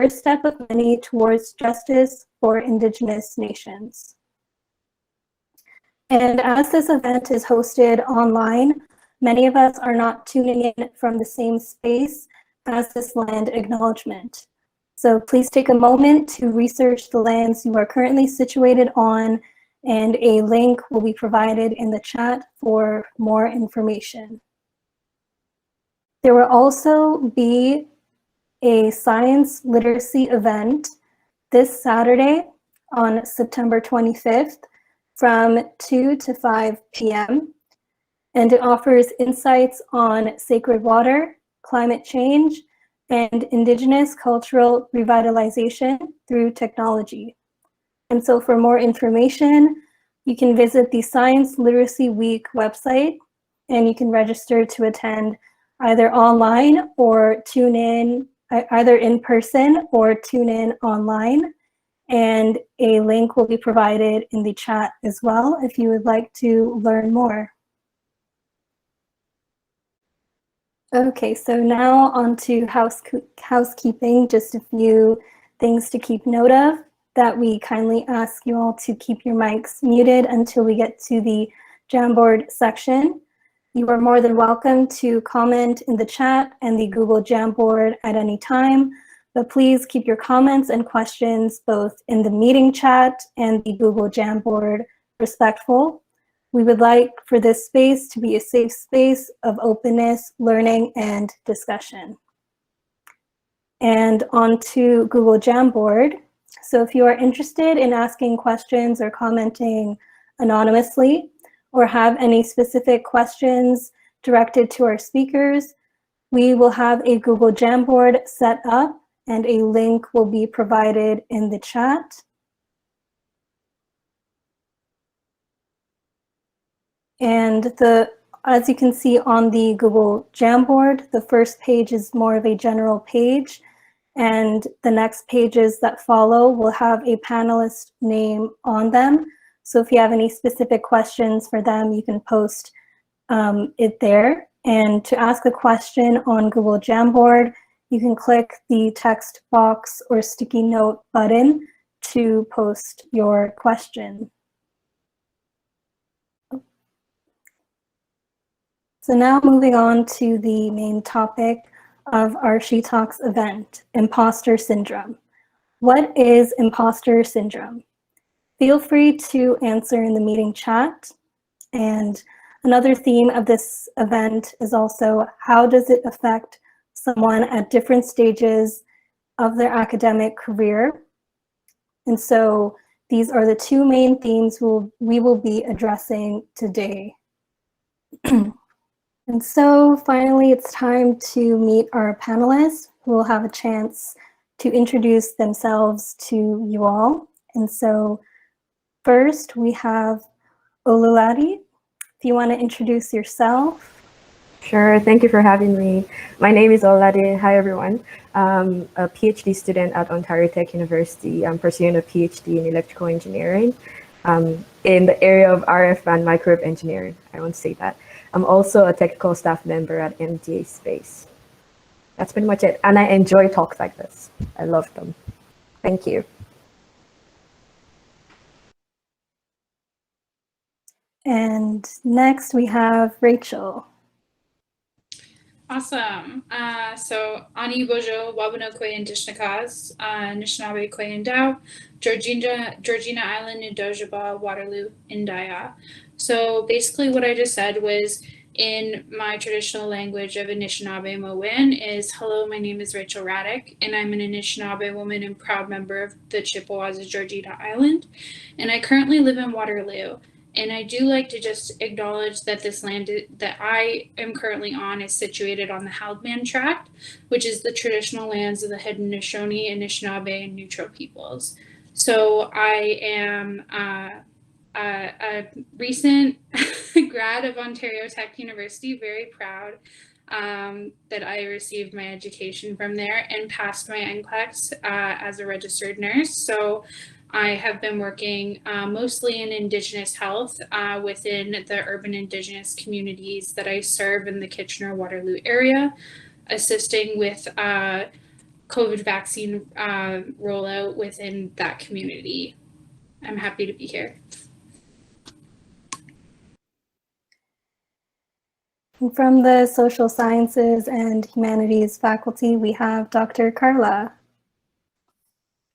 first step of many towards justice for Indigenous nations. And as this event is hosted online, many of us are not tuning in from the same space as this land acknowledgement. So please take a moment to research the lands you are currently situated on, and a link will be provided in the chat for more information. There will also be a science literacy event this Saturday on September 25th from 2 to 5 p.m. And it offers insights on sacred water, climate change, and Indigenous cultural revitalization through technology. And so for more information, you can visit the Science Literacy Week website, and you can register to attend either online or tune in, either in person or tune in online. And a link will be provided in the chat as well if you would like to learn more. Okay, so now on to housekeeping, just a few things to keep note of, that we kindly ask you all to keep your mics muted until we get to the Jamboard section. You are more than welcome to comment in the chat and the Google Jamboard at any time, but please keep your comments and questions both in the meeting chat and the Google Jamboard respectful. We would like for this space to be a safe space of openness, learning, and discussion. And on to Google Jamboard. So if you are interested in asking questions or commenting anonymously, or have any specific questions directed to our speakers, we will have a Google Jamboard set up and a link will be provided in the chat. And as you can see on the Google Jamboard, the first page is more of a general page, and the next pages that follow will have a panelist name on them. So if you have any specific questions for them, you can post it there. And to ask a question on Google Jamboard, you can click the text box or sticky note button to post your question. So now moving on to the main topic of our SheTalks event, Imposter Syndrome. What is Imposter Syndrome? Feel free to answer in the meeting chat. And another theme of this event is also, how does it affect someone at different stages of their academic career? And so these are the two main themes we will be addressing today. And so finally, it's time to meet our panelists who will have a chance to introduce themselves to you all. And so first we have Ololade. If you want to introduce yourself. Sure, thank you for having me. My name is Ololade. Hi, everyone. I'm a PhD student at Ontario Tech University. I'm pursuing a PhD in electrical engineering in the area of RF and microwave engineering. I won't say that. I'm also a technical staff member at MDA Space. That's pretty much it. And I enjoy talks like this. I love them. Thank you. And next we have Rachel. Awesome. So Ani Bojo, Wabuna Kwe and Dishnakas, Anishinaabe Kwe and Dao, Georgina Island in Dojaba, Waterloo, Indaya. So basically what I just said was, in my traditional language of Anishinaabe Mowin, is hello, my name is Rachel Radyk, and I'm an Anishinaabe woman and proud member of the Chippewas of Georgina Island, and I currently live in Waterloo. And I do like to just acknowledge that this land that I am currently on is situated on the Haldman Tract, which is the traditional lands of the Haudenosaunee, Anishinaabe, and Neutral peoples. So I am a recent grad of Ontario Tech University, very proud that I received my education from there and passed my NCLEX as a registered nurse. So I have been working mostly in Indigenous health within the urban Indigenous communities that I serve in the Kitchener-Waterloo area, assisting with COVID vaccine rollout within that community. I'm happy to be here. From the Social Sciences and Humanities faculty, we have Dr. Karla.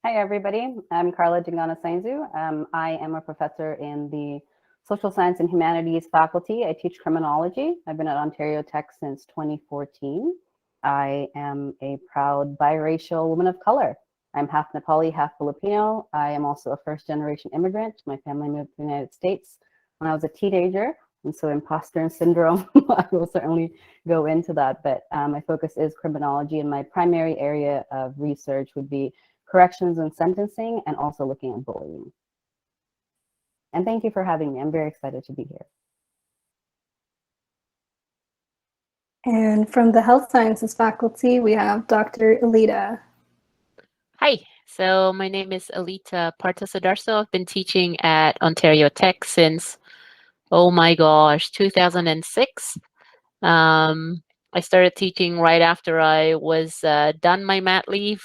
Hi, everybody. I'm Karla Dhungana-Sainju. I am a professor in the Social Science and Humanities faculty. I teach criminology. I've been at Ontario Tech since 2014. I am a proud biracial woman of color. I'm half Nepali, half Filipino. I am also a first-generation immigrant. My family moved to the United States when I was a teenager, and so imposter syndrome, I will certainly go into that, but my focus is criminology, and my primary area of research would be corrections and sentencing, and also looking at bullying. And thank you for having me. I'm very excited to be here. And from the Health Sciences faculty, we have Dr. Elita. Hi, so my name is Elita Partosoedarso. I've been teaching at Ontario Tech since, oh my gosh, 2006. I started teaching right after I was done my mat leave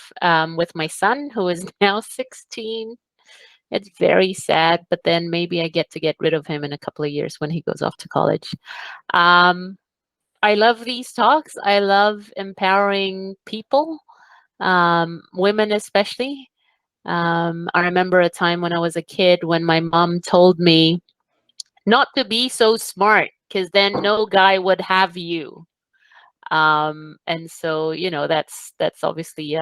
with my son, who is now 16. It's very sad, but then maybe I get to get rid of him in a couple of years when he goes off to college. I love these talks. I love empowering people, women especially. I remember a time when I was a kid when my mom told me not to be so smart because then no guy would have you. And so, you know, that's obviously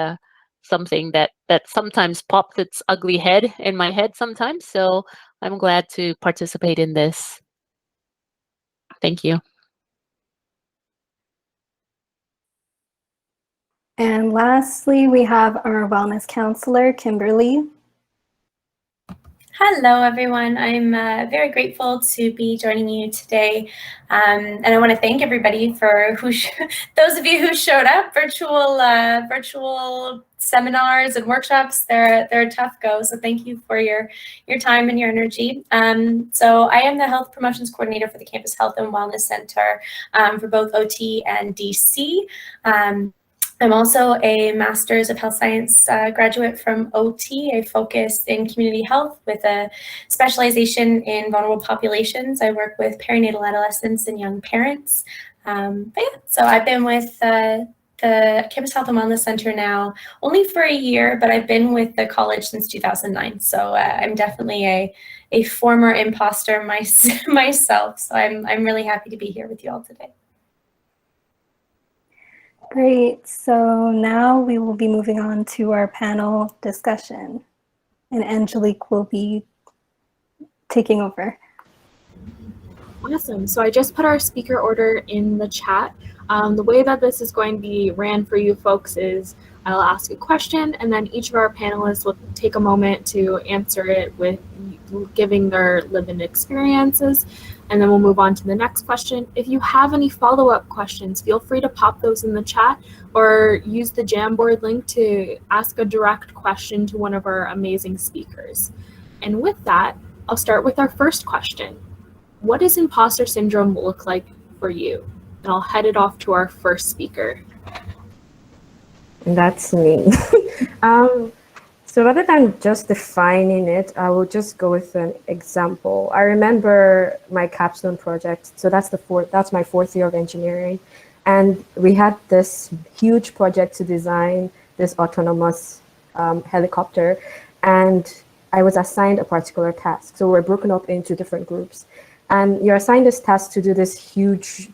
something that sometimes popped its ugly head in my head sometimes. So I'm glad to participate in this. Thank you. And lastly, we have our wellness counselor, Kymberly. Hello, everyone. I'm very grateful to be joining you today. And I want to thank everybody for those of you who showed up, virtual seminars and workshops. They're a tough go. So thank you for your time and your energy. So I am the Health Promotions Coordinator for the Campus Health and Wellness Center for both OT and DC. I'm also a Master's of Health Science graduate from OT. I focus in community health with a specialization in vulnerable populations. I work with perinatal adolescents and young parents. But yeah, so I've been with the Campus Health and Wellness Center now only for a year, but I've been with the college since 2009. So I'm definitely a former imposter myself. So I'm really happy to be here with you all today. Great. So now we will be moving on to our panel discussion, and Angelique will be taking over. Awesome. So I just put our speaker order in the chat. The way that this is going to be ran for you folks is I'll ask a question, and then each of our panelists will take a moment to answer it with giving their lived experiences, and then we'll move on to the next question. If you have any follow-up questions, feel free to pop those in the chat or use the Jamboard link to ask a direct question to one of our amazing speakers. And with that, I'll start with our first question. What does imposter syndrome look like for you? And I'll head it off to our first speaker. That's me. So rather than just defining it, I will just go with an example. I remember my capstone project. So that's my fourth year of engineering. And we had this huge project to design this autonomous helicopter. And I was assigned a particular task. So we're broken up into different groups. And you're assigned this task to do this huge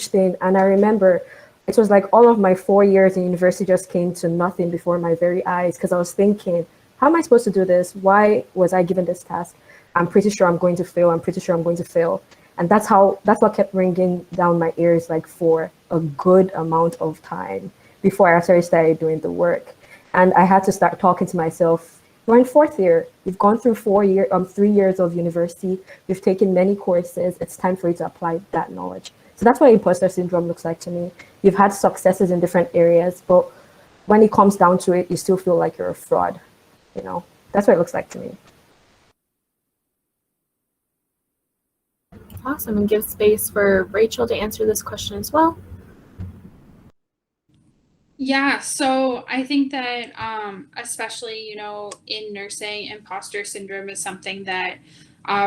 thing. And I remember it was like all of my 4 years in university just came to nothing before my very eyes, because I was thinking, how am I supposed to do this? Why was I given this task? I'm pretty sure I'm going to fail. I'm pretty sure I'm going to fail. And that's what kept ringing down my ears, like for a good amount of time before I actually started doing the work. And I had to start talking to myself. You're in fourth year. You've gone through 3 years of university. You've taken many courses. It's time for you to apply that knowledge. So that's what imposter syndrome looks like to me. You've had successes in different areas, but when it comes down to it, you still feel like you're a fraud. You know, that's what it looks like to me. Awesome, and give space for Rachel to answer this question as well. Yeah, so I think that especially, you know, in nursing, imposter syndrome is something that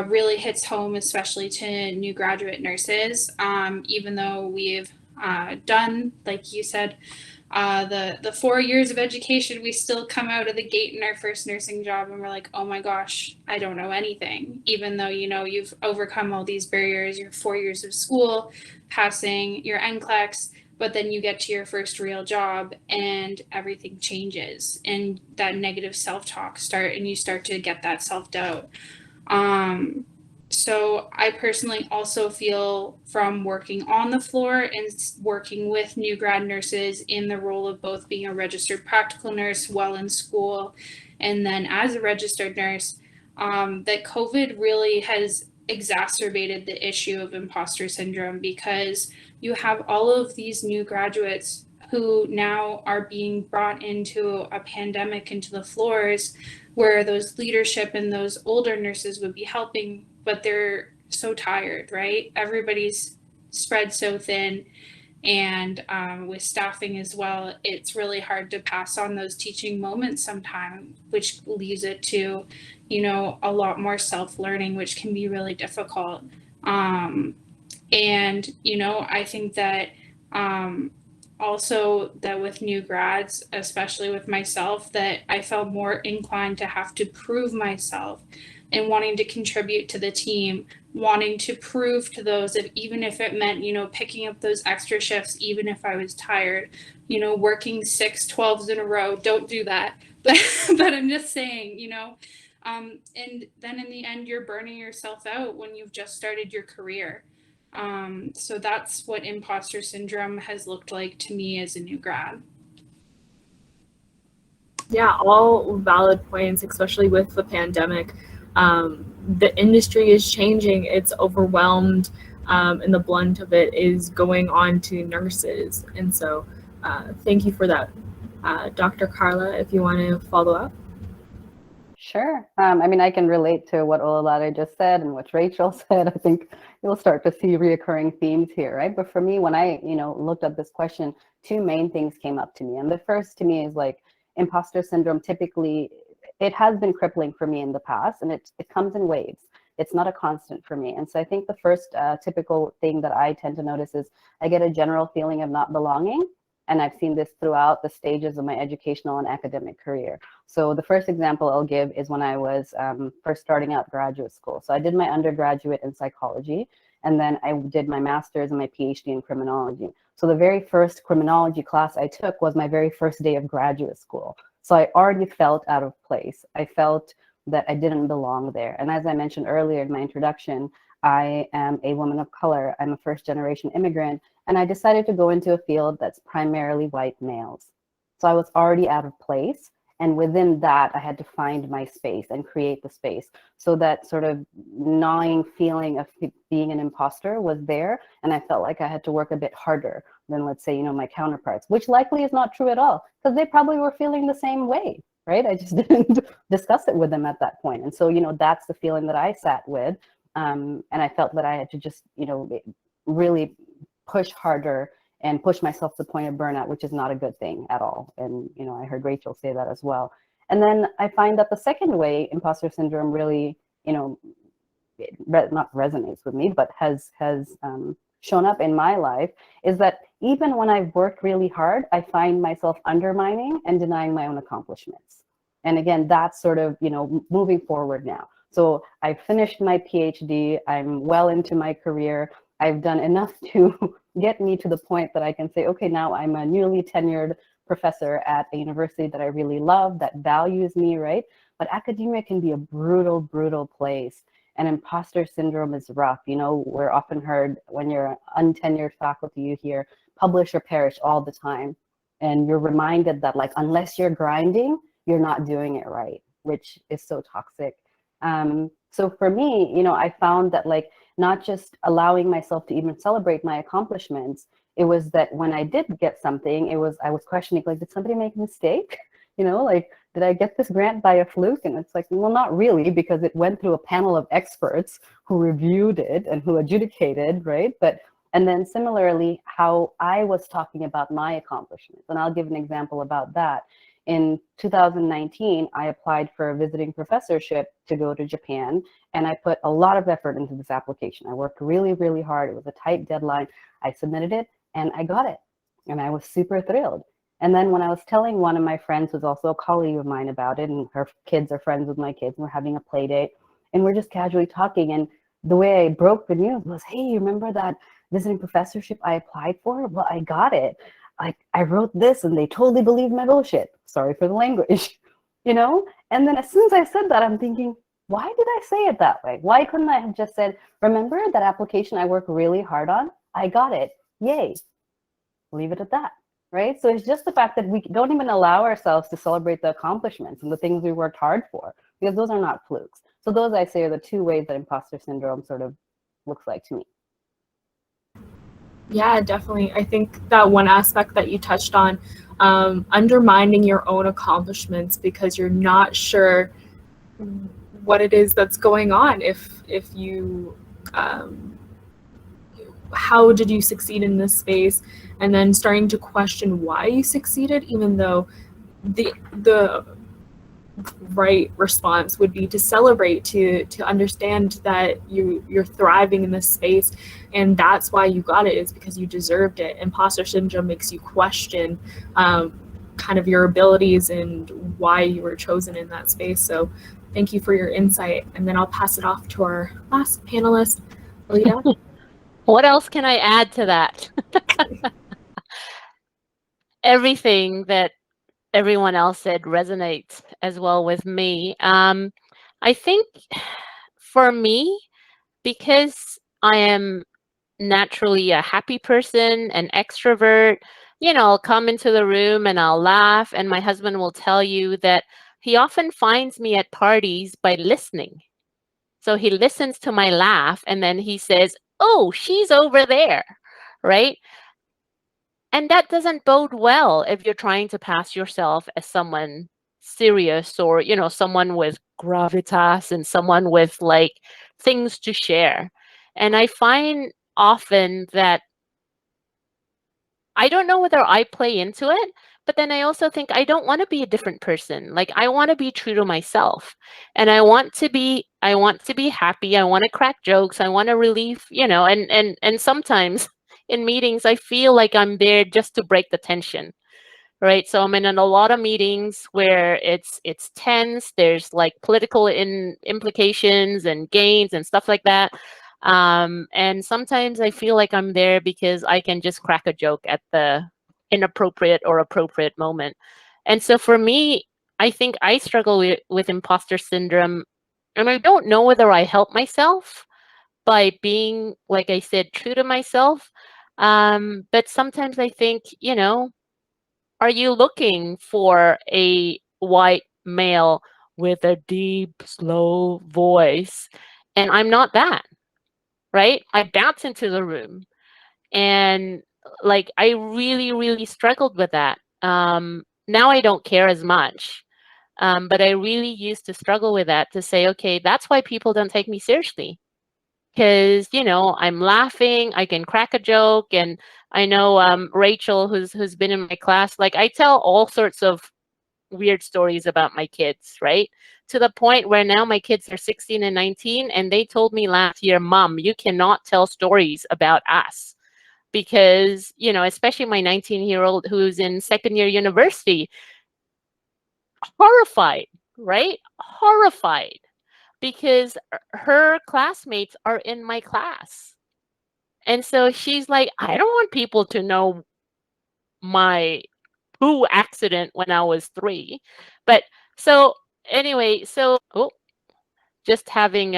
really hits home, especially to new graduate nurses. Even though we've done, like you said, the 4 years of education, we still come out of the gate in our first nursing job and we're like, oh my gosh, I don't know anything. Even though, you know, you've overcome all these barriers, your 4 years of school, passing your NCLEX, but then you get to your first real job and everything changes and that negative self-talk and you start to get that self-doubt. So I personally also feel from working on the floor and working with new grad nurses in the role of both being a registered practical nurse while in school and then as a registered nurse, that COVID really has exacerbated the issue of imposter syndrome because you have all of these new graduates who now are being brought into a pandemic into the floors where those leadership and those older nurses would be helping, but they're so tired, right? Everybody's spread so thin. And with staffing as well, it's really hard to pass on those teaching moments sometimes, which leaves it to, you know, a lot more self-learning, which can be really difficult. And, you know, I think that also that with new grads, especially with myself, that I felt more inclined to have to prove myself and wanting to contribute to the team, wanting to prove to those that even if it meant, you know, picking up those extra shifts, even if I was tired, you know, working 6 12s in a row, don't do that. But I'm just saying, you know, and then in the end, you're burning yourself out when you've just started your career. So that's what imposter syndrome has looked like to me as a new grad. Yeah, all valid points, especially with the pandemic. The industry is changing, it's overwhelmed, and the blunt of it is going on to nurses. And so thank you for that. Dr. Karla, if you want to follow up. Sure. I mean, I can relate to what Ololade just said and what Rachel said. I think you'll start to see reoccurring themes here, right? But for me, when I, you know, looked at this question, two main things came up to me. And the first to me is like imposter syndrome. Typically, it has been crippling for me in the past, and it comes in waves. It's not a constant for me. And so I think the first typical thing that I tend to notice is I get a general feeling of not belonging. And I've seen this throughout the stages of my educational and academic career. So the first example I'll give is when I was first starting out graduate school. So I did my undergraduate in psychology, and then I did my master's and my PhD in criminology. So the very first criminology class I took was my very first day of graduate school. So I already felt out of place. I felt that I didn't belong there. And as I mentioned earlier in my introduction, I am a woman of color. I'm a first-generation immigrant, and I decided to go into a field that's primarily white males. So I was already out of place, and within that, I had to find my space and create the space. So that sort of gnawing feeling of being an imposter was there, and I felt like I had to work a bit harder than, let's say, you know, my counterparts, which likely is not true at all, because they probably were feeling the same way, right? I just didn't discuss it with them at that point. And so, you know, that's the feeling that I sat with. And I felt that I had to just, you know, really push harder and push myself to the point of burnout, which is not a good thing at all. And, you know, I heard Rachel say that as well. And then I find that the second way imposter syndrome really, you know, not resonates with me, but has shown up in my life is that even when I've worked really hard, I find myself undermining and denying my own accomplishments. And again, that's sort of, you know, moving forward now. So I finished my PhD, I'm well into my career. I've done enough to get me to the point that I can say, okay, now I'm a newly tenured professor at a university that I really love, that values me, right? But academia can be a brutal, brutal place. And imposter syndrome is rough. You know, we're often heard when you're untenured faculty, you hear publish or perish all the time. And you're reminded that like, unless you're grinding, you're not doing it right, which is so toxic. So for me, you know, I found that like not just allowing myself to even celebrate my accomplishments, it was that when I did get something, I was questioning, like, did somebody make a mistake? You know, like, did I get this grant by a fluke? And it's like, well, not really, because it went through a panel of experts who reviewed it and who adjudicated, right? But And then similarly, how I was talking about my accomplishments. And I'll give an example about that. In 2019, I applied for a visiting professorship to go to Japan, and I put a lot of effort into this application. I worked really, really hard. It was a tight deadline. I submitted it and I got it, and I was super thrilled. And then when I was telling one of my friends, who's also a colleague of mine, about it, and her kids are friends with my kids, and we're having a play date, and we're just casually talking, and the way I broke the news was, hey, you remember that visiting professorship I applied for? Well, I got it. I wrote this and they totally believed my bullshit. Sorry for the language, you know? And then as soon as I said that, I'm thinking, why did I say it that way? Why couldn't I have just said, remember that application I worked really hard on? I got it. Yay. Leave it at that, right? So it's just the fact that we don't even allow ourselves to celebrate the accomplishments and the things we worked hard for, because those are not flukes. So those, I say, are the two ways that imposter syndrome sort of looks like to me. Yeah, definitely. I think that one aspect that you touched on, undermining your own accomplishments because you're not sure what it is that's going on. If you, how did you succeed in this space? And then starting to question why you succeeded, even though the right response would be to celebrate, to understand that you're thriving in this space, and that's why you got it, is because you deserved it. Imposter syndrome makes you question kind of your abilities and why you were chosen in that space. So thank you for your insight, and then I'll pass it off to our last panelist, Elita. What else can I add to that? Everything that everyone else said resonates as well with me. I think for me, because I am naturally a happy person, an extrovert, you know, I'll come into the room and I'll laugh, and my husband will tell you that he often finds me at parties by listening. So he listens to my laugh and then he says, oh, she's over there, right? And that doesn't bode well if you're trying to pass yourself as someone serious, or, you know, someone with gravitas and someone with like things to share. And I find often that I don't know whether I play into it, but then I also think I don't want to be a different person. Like, I want to be true to myself, and I want to be happy. I want to crack jokes. I want to relieve, you know, and sometimes in meetings, I feel like I'm there just to break the tension, right? So I'm in a lot of meetings where it's tense. There's like political implications and gains and stuff like that. And sometimes I feel like I'm there because I can just crack a joke at the inappropriate or appropriate moment. And so for me, I think I struggle with imposter syndrome, and I don't know whether I help myself by being, like I said, true to myself. But sometimes I think, you know, are you looking for a white male with a deep, slow voice? And I'm not that, right? I bounce into the room, and like, I really, really struggled with that. Now I don't care as much. But I really used to struggle with that, to say, okay, that's why people don't take me seriously. Because, you know, I'm laughing, I can crack a joke. And I know Rachel, who's been in my class, like, I tell all sorts of weird stories about my kids, right? To the point where now my kids are 16 and 19, and they told me last year, Mom, you cannot tell stories about us. Because, you know, especially my 19-year-old who's in second year university, horrified, right? Horrified. Because her classmates are in my class. And so she's like, I don't want people to know my poo accident when I was 3. But so anyway, so just having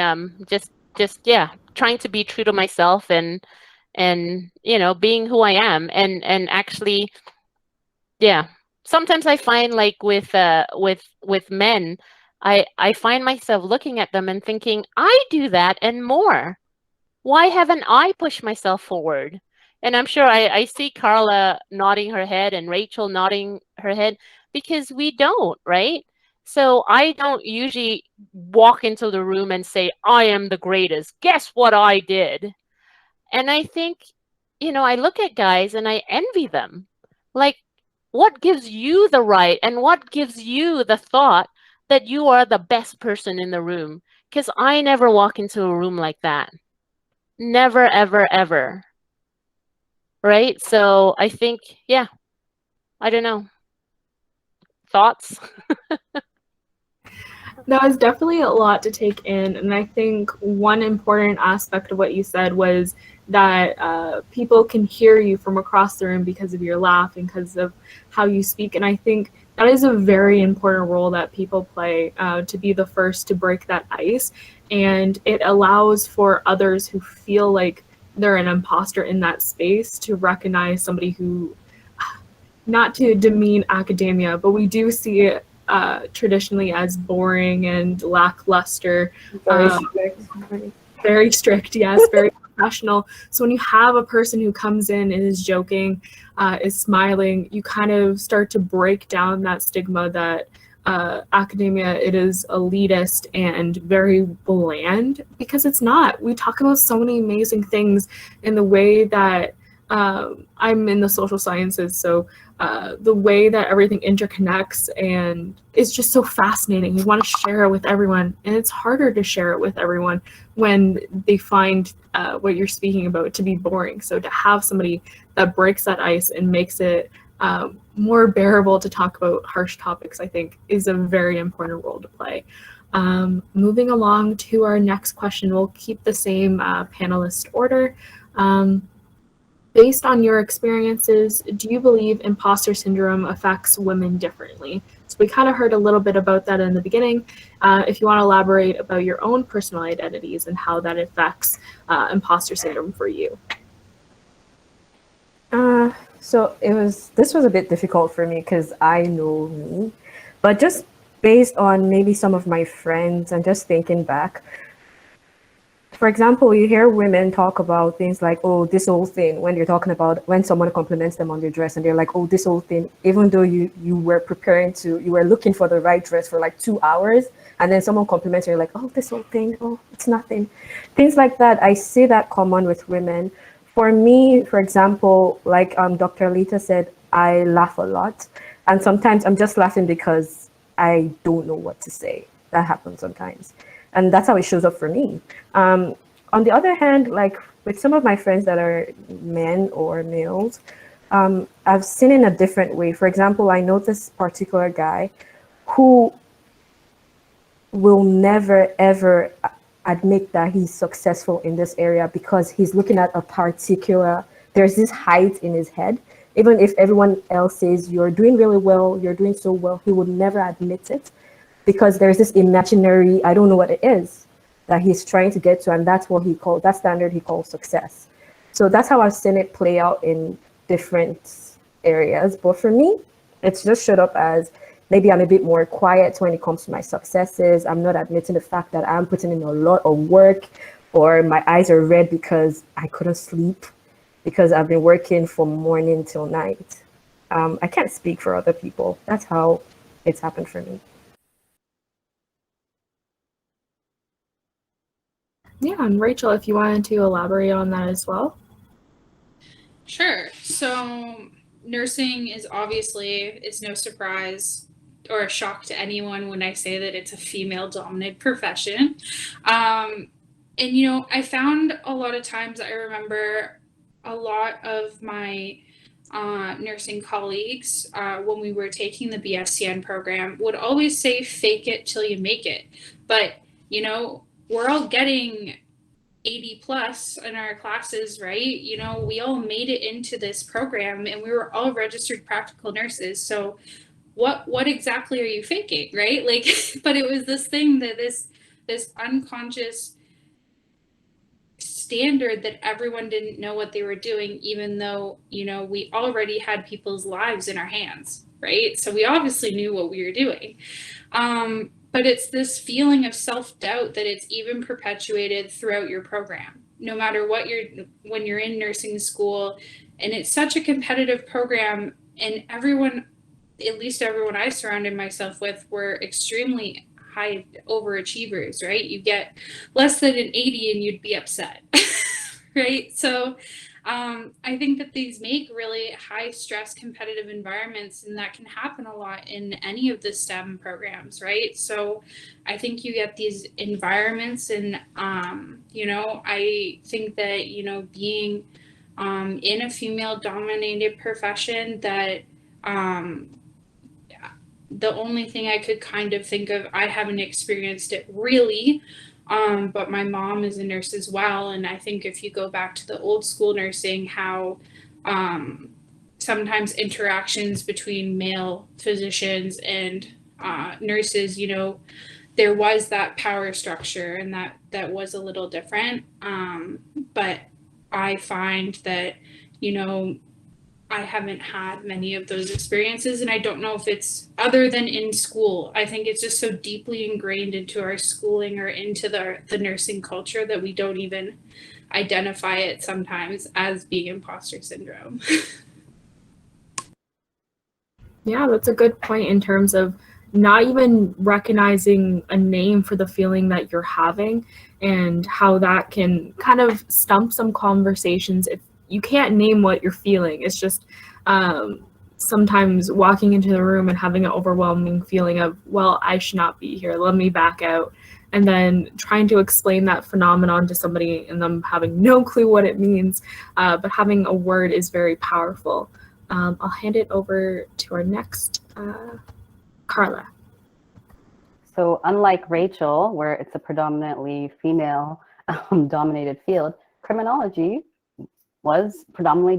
just yeah, trying to be true to myself, and you know, being who I am, and actually, yeah, sometimes I find, like, with men, I find myself looking at them and thinking, I do that and more. Why haven't I pushed myself forward? And I'm sure I see Karla nodding her head and Rachel nodding her head, because we don't, right? So I don't usually walk into the room and say, I am the greatest. Guess what I did? And I think you know, I look at guys and I envy them. Like, what gives you the right and what gives you the thought that you are the best person in the room? Because I never walk into a room like that. Never, ever, ever. Right? So I think, yeah, I don't know. Thoughts? That was definitely a lot to take in. And I think one important aspect of what you said was that people can hear you from across the room because of your laugh and because of how you speak. And I think that is a very important role that people play, to be the first to break that ice. And it allows for others who feel like they're an imposter in that space to recognize somebody who, not to demean academia, but we do see it traditionally as boring and lackluster. Very strict. Very strict, yes, very professional. So when you have a person who comes in and is joking, is smiling, you kind of start to break down that stigma that academia, it is elitist and very bland, because it's not. We talk about so many amazing things in the way that I'm in the social sciences, so the way that everything interconnects and it's just so fascinating. You want to share it with everyone, and it's harder to share it with everyone when they find what you're speaking about to be boring. So to have somebody that breaks that ice and makes it more bearable to talk about harsh topics, I think is a very important role to play. Moving along to our next question, we'll keep the same panelist order. Based on your experiences, do you believe imposter syndrome affects women differently? So we kind of heard a little bit about that in the beginning. If you want to elaborate about your own personal identities and how that affects imposter syndrome for you. So this was a bit difficult for me because I know me, but just based on maybe some of my friends and just thinking back, for example, you hear women talk about things like, oh, this old thing, when you're talking about when someone compliments them on their dress and they're like, oh, this old thing, even though you were you were looking for the right dress for like 2 hours, and then someone compliments you, you're like, oh, this old thing, oh, it's nothing. Things like that, I see that common with women. For me, for example, like Dr. Elita said, I laugh a lot. And sometimes I'm just laughing because I don't know what to say. That happens sometimes. And that's how it shows up for me. On the other hand, like with some of my friends that are men or males, I've seen in a different way. For example, I know this particular guy who will never, ever admit that he's successful in this area because he's looking at a particular, there's this height in his head. Even if everyone else says you're doing really well, you're doing so well, he would never admit it because there's this imaginary, I don't know what it is, that he's trying to get to, and that's what that standard he calls success. So that's how I've seen it play out in different areas. But for me, it's just showed up as maybe I'm a bit more quiet when it comes to my successes. I'm not admitting the fact that I'm putting in a lot of work, or my eyes are red because I couldn't sleep because I've been working from morning till night. I can't speak for other people. That's how it's happened for me. Yeah, and Rachel, if you wanted to elaborate on that as well. Sure. So nursing is obviously, it's no surprise or a shock to anyone when I say that it's a female-dominated profession. And, you know, I found a lot of times, I remember a lot of my nursing colleagues, when we were taking the BSCN program, would always say, fake it till you make it. But, you know, we're all getting 80 plus in our classes, right? You know, we all made it into this program and we were all registered practical nurses. So what exactly are you faking, right? Like, but it was this thing that this unconscious standard that everyone didn't know what they were doing, even though, you know, we already had people's lives in our hands, right? So we obviously knew what we were doing. But it's this feeling of self-doubt that it's even perpetuated throughout your program, no matter what when you're in nursing school. And it's such a competitive program, and everyone, at least everyone I surrounded myself with, were extremely high overachievers, right? You get less than an 80 and you'd be upset, right? So I think that these make really high stress competitive environments, and that can happen a lot in any of the STEM programs, right? So I think you get these environments, and you know, I think that, you know, being in a female dominated profession, that the only thing I could kind of think of, I haven't experienced it really, but my mom is a nurse as well. And I think if you go back to the old school nursing, how sometimes interactions between male physicians and nurses, you know, there was that power structure, and that was a little different. But I find that, you know, I haven't had many of those experiences, and I don't know if it's other than in school. I think it's just so deeply ingrained into our schooling or into the nursing culture that we don't even identify it sometimes as being imposter syndrome. Yeah, that's a good point in terms of not even recognizing a name for the feeling that you're having, and how that can kind of stump some conversations if you can't name what you're feeling. It's just sometimes walking into the room and having an overwhelming feeling of, well, I should not be here, let me back out. And then trying to explain that phenomenon to somebody and them having no clue what it means. But having a word is very powerful. I'll hand it over to our next, Karla. So unlike Rachel, where it's a predominantly female dominated field, criminology was predominantly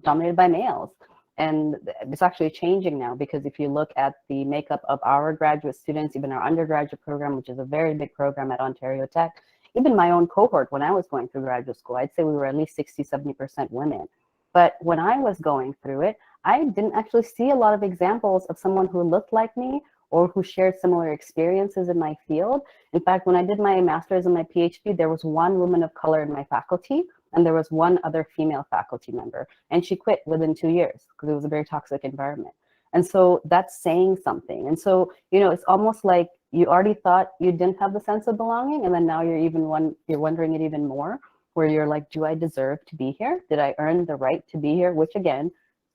dominated by males. And it's actually changing now, because if you look at the makeup of our graduate students, even our undergraduate program, which is a very big program at Ontario Tech, even my own cohort, when I was going through graduate school, I'd say we were at least 60–70% women. But when I was going through it, I didn't actually see a lot of examples of someone who looked like me or who shared similar experiences in my field. In fact, when I did my master's and my PhD, there was one woman of color in my faculty, and there was one other female faculty member, and she quit within 2 years because it was a very toxic environment. And so that's saying something. And so, you know, it's almost like you already thought you didn't have the sense of belonging, and then now you're wondering it even more, where you're like, do I deserve to be here? Did I earn the right to be here? Which again,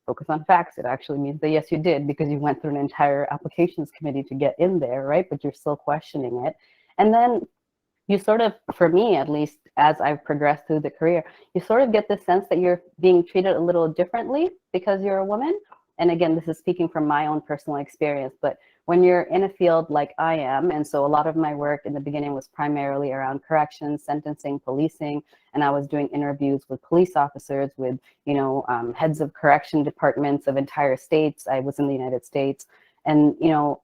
focus on facts. It actually means that yes, you did, because you went through an entire applications committee to get in there, right? But you're still questioning it. And then you sort of, for me at least, as I've progressed through the career, you sort of get the sense that you're being treated a little differently because you're a woman. And again, this is speaking from my own personal experience, but when you're in a field like I am, and so a lot of my work in the beginning was primarily around corrections, sentencing, policing, and I was doing interviews with police officers, with, you know, heads of correction departments of entire states. I was in the United States, and, you know,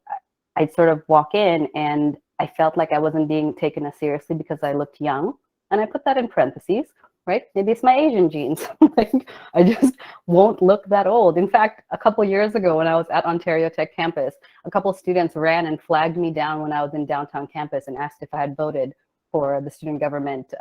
I'd sort of walk in and I felt like I wasn't being taken as seriously because I looked young. And I put that in parentheses, right? Maybe it's my Asian genes. Like, I just won't look that old. In fact, a couple years ago when I was at Ontario Tech campus, a couple of students ran and flagged me down when I was in downtown campus and asked if I had voted for the student government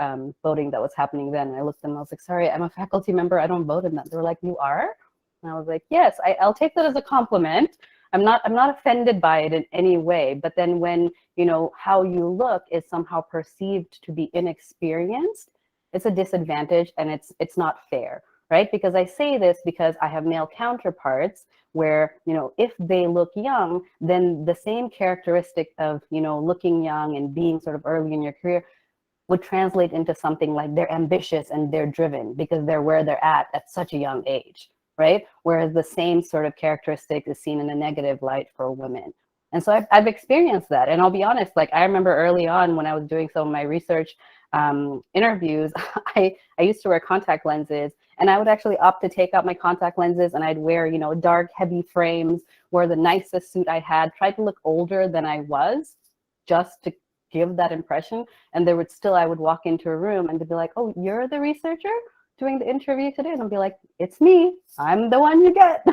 voting that was happening then. And I looked at them and I was like, sorry, I'm a faculty member, I don't vote in that. They were like, you are? And I was like, yes, I'll take that as a compliment. I'm not offended by it in any way. But then when, you know, how you look is somehow perceived to be inexperienced, it's a disadvantage, and it's not fair, right? Because I say this because I have male counterparts where, you know, if they look young, then the same characteristic of, you know, looking young and being sort of early in your career would translate into something like they're ambitious and they're driven because they're where they're at such a young age, right? Whereas the same sort of characteristic is seen in a negative light for women. And so I've experienced that. And I'll be honest, like, I remember early on when I was doing some of my research interviews, I used to wear contact lenses, and I would actually opt to take out my contact lenses, and I'd wear, you know, dark, heavy frames, wear the nicest suit I had, try to look older than I was just to give that impression. And there would still, I would walk into a room and they'd be like, oh, you're the researcher doing the interview today? And I'll be like, it's me, I'm the one you get.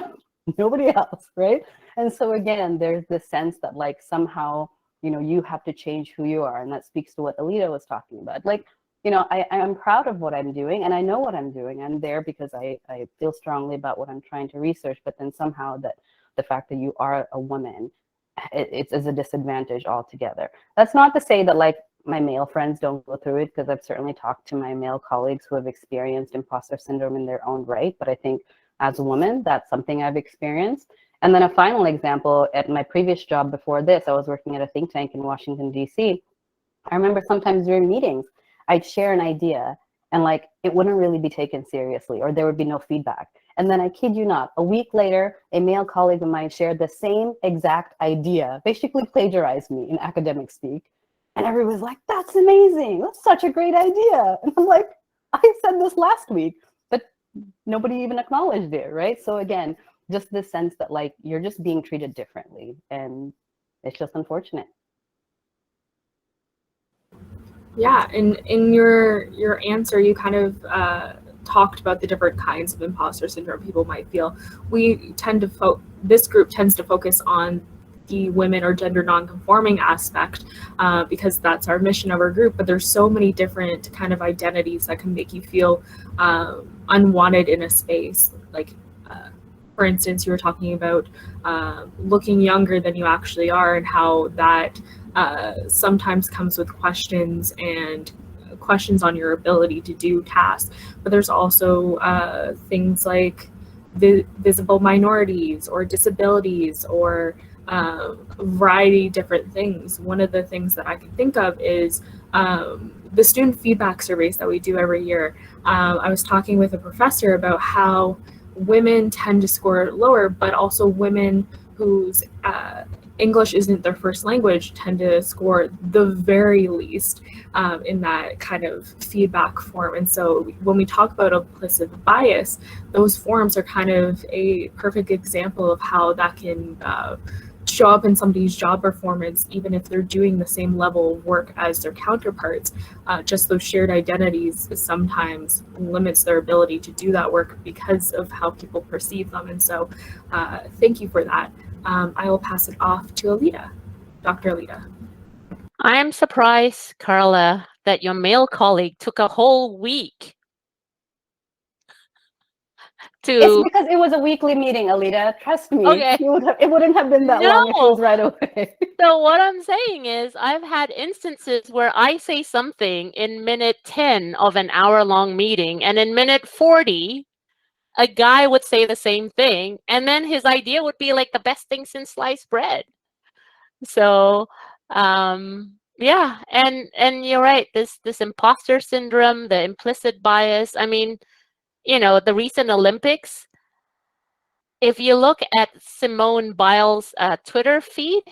Nobody else, right? And so again, there's this sense that like somehow, you know, you have to change who you are. And that speaks to what Elita was talking about. Like, you know, I'm proud of what I'm doing, and I know what I'm doing. I'm there because I feel strongly about what I'm trying to research, but then somehow that the fact that you are a woman, it's a disadvantage altogether. That's not to say that like my male friends don't go through it, because I've certainly talked to my male colleagues who have experienced imposter syndrome in their own right. But I think as a woman, that's something I've experienced. And then a final example, at my previous job before this, I was working at a think tank in Washington, D.C. I remember sometimes during meetings, I'd share an idea and like it wouldn't really be taken seriously, or there would be no feedback. And then I kid you not, a week later, a male colleague of mine shared the same exact idea, basically plagiarized me in academic speak. And everyone's like, that's amazing. That's such a great idea. And I'm like, I said this last week, but nobody even acknowledged it, right? So again, just this sense that like you're just being treated differently, and it's just unfortunate. Yeah, and in your answer, you kind of talked about the different kinds of imposter syndrome people might feel. We tend to this group tends to focus on the women or gender nonconforming aspect because that's our mission of our group. But there's so many different kind of identities that can make you feel unwanted in a space. Like, for instance, you were talking about looking younger than you actually are, and how that sometimes comes with questions on your ability to do tasks. But there's also things like visible minorities or disabilities, or a variety of different things. One of the things that I can think of is the student feedback surveys that we do every year. I was talking with a professor about how women tend to score lower, but also women whose English isn't their first language tend to score the very least in that kind of feedback form. And so when we talk about implicit bias, those forms are kind of a perfect example of how that can show up in somebody's job performance, even if they're doing the same level of work as their counterparts. Just those shared identities sometimes limits their ability to do that work because of how people perceive them. And so thank you for that. I will pass it off to Elita, Dr. Elita. I am surprised, Karla, that your male colleague took a whole week to... It's because it was a weekly meeting, Elita. Trust me. Okay. It wouldn't have been that long if it was right away. So what I'm saying is I've had instances where I say something in minute 10 of an hour-long meeting, and in minute 40, a guy would say the same thing, and then his idea would be like the best thing since sliced bread. So yeah, and you're right, this imposter syndrome, the implicit bias. I mean, you know, the recent Olympics, if you look at Simone Biles' Twitter feed,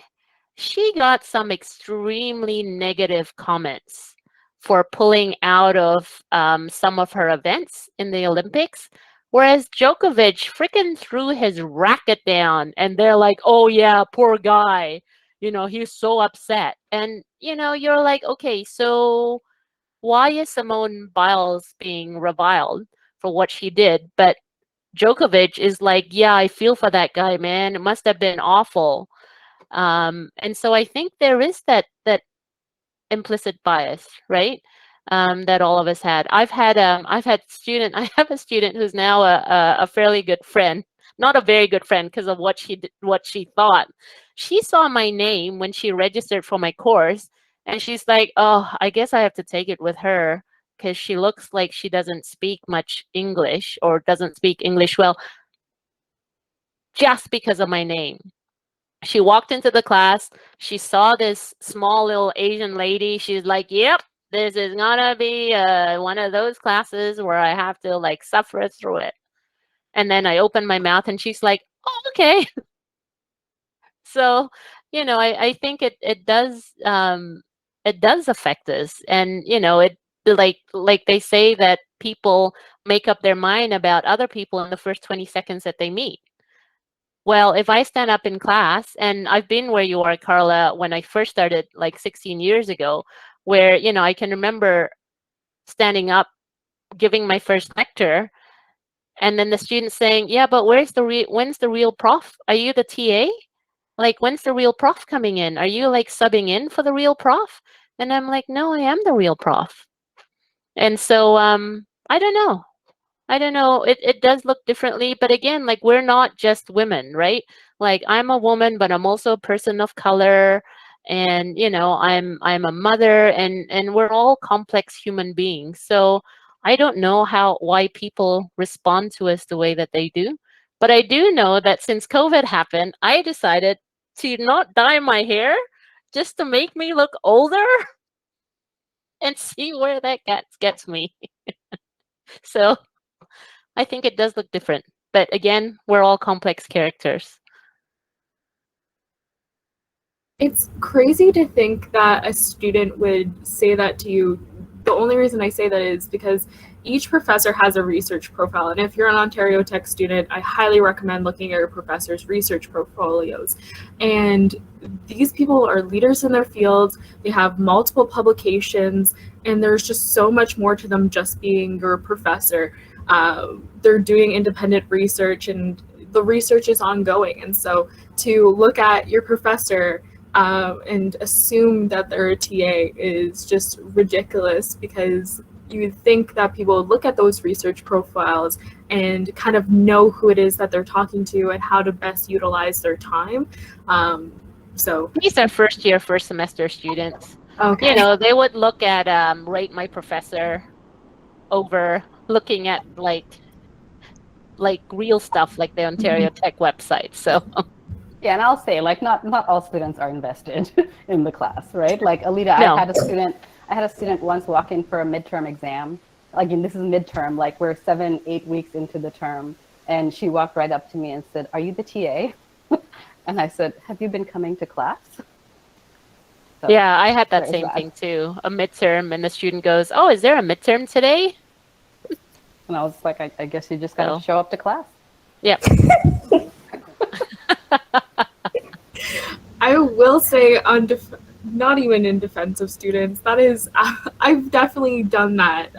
she got some extremely negative comments for pulling out of some of her events in the Olympics. Whereas Djokovic freaking threw his racket down, and they're like, oh yeah, poor guy. You know, he's so upset. And, you know, you're like, okay, so why is Simone Biles being reviled for what she did? But Djokovic is like, yeah, I feel for that guy, man. It must have been awful. And so I think there is that implicit bias, right? That all of us had. I have a student who's now a fairly good friend, not a very good friend because of what she thought. She saw my name when she registered for my course, and she's like, oh, I guess I have to take it with her because she looks like she doesn't speak much English, or doesn't speak English well, just because of my name. She walked into the class, she saw this small little Asian lady. She's like, yep, this is gonna be one of those classes where I have to like suffer through it. And then I opened my mouth and she's like, oh, okay. So, you know, I think it does affect us. And, you know, it like they say that people make up their mind about other people in the first 20 seconds that they meet. Well, if I stand up in class, and I've been where you are, Karla, when I first started like 16 years ago, where, you know, I can remember standing up, giving my first lecture, and then the students saying, yeah, but when's the real prof? Are you the TA? Like, when's the real prof coming in? Are you like subbing in for the real prof? And I'm like, no, I am the real prof. And so I don't know. It does look differently, but again, like, we're not just women, right? Like, I'm a woman, but I'm also a person of color. and I'm a mother, and we're all complex human beings. So I don't know why people respond to us the way that they do, but I do know that since COVID happened, I decided to not dye my hair just to make me look older and see where that gets me. So I think it does look different, but again, we're all complex characters. It's crazy to think that a student would say that to you. The only reason I say that is because each professor has a research profile. And if you're an Ontario Tech student, I highly recommend looking at your professor's research portfolios. And these people are leaders in their fields. They have multiple publications, and there's just so much more to them just being your professor. They're doing independent research, and the research is ongoing. And so to look at your professor and assume that they're a TA is just ridiculous, because you would think that people would look at those research profiles and kind of know who it is that they're talking to and how to best utilize their time. So these are first semester students. Okay. They would look at rate my professor over looking at like real stuff like the Ontario Tech website. So Yeah, and I'll say, like, not all students are invested in the class, right? Like Elita, No. I had a student once walk in for a midterm exam. Again, this is midterm, like we're 7-8 weeks into the term, and she walked right up to me and said, "Are you the TA?" And I said, "Have you been coming to class?" So, yeah, I had that there's same that. thing too. A midterm, and the student goes, "Oh, is there a midterm today?" And I was like, I guess you just got to So- show up to class. Yep. I will say, not even in defense of students, that is, I've definitely done that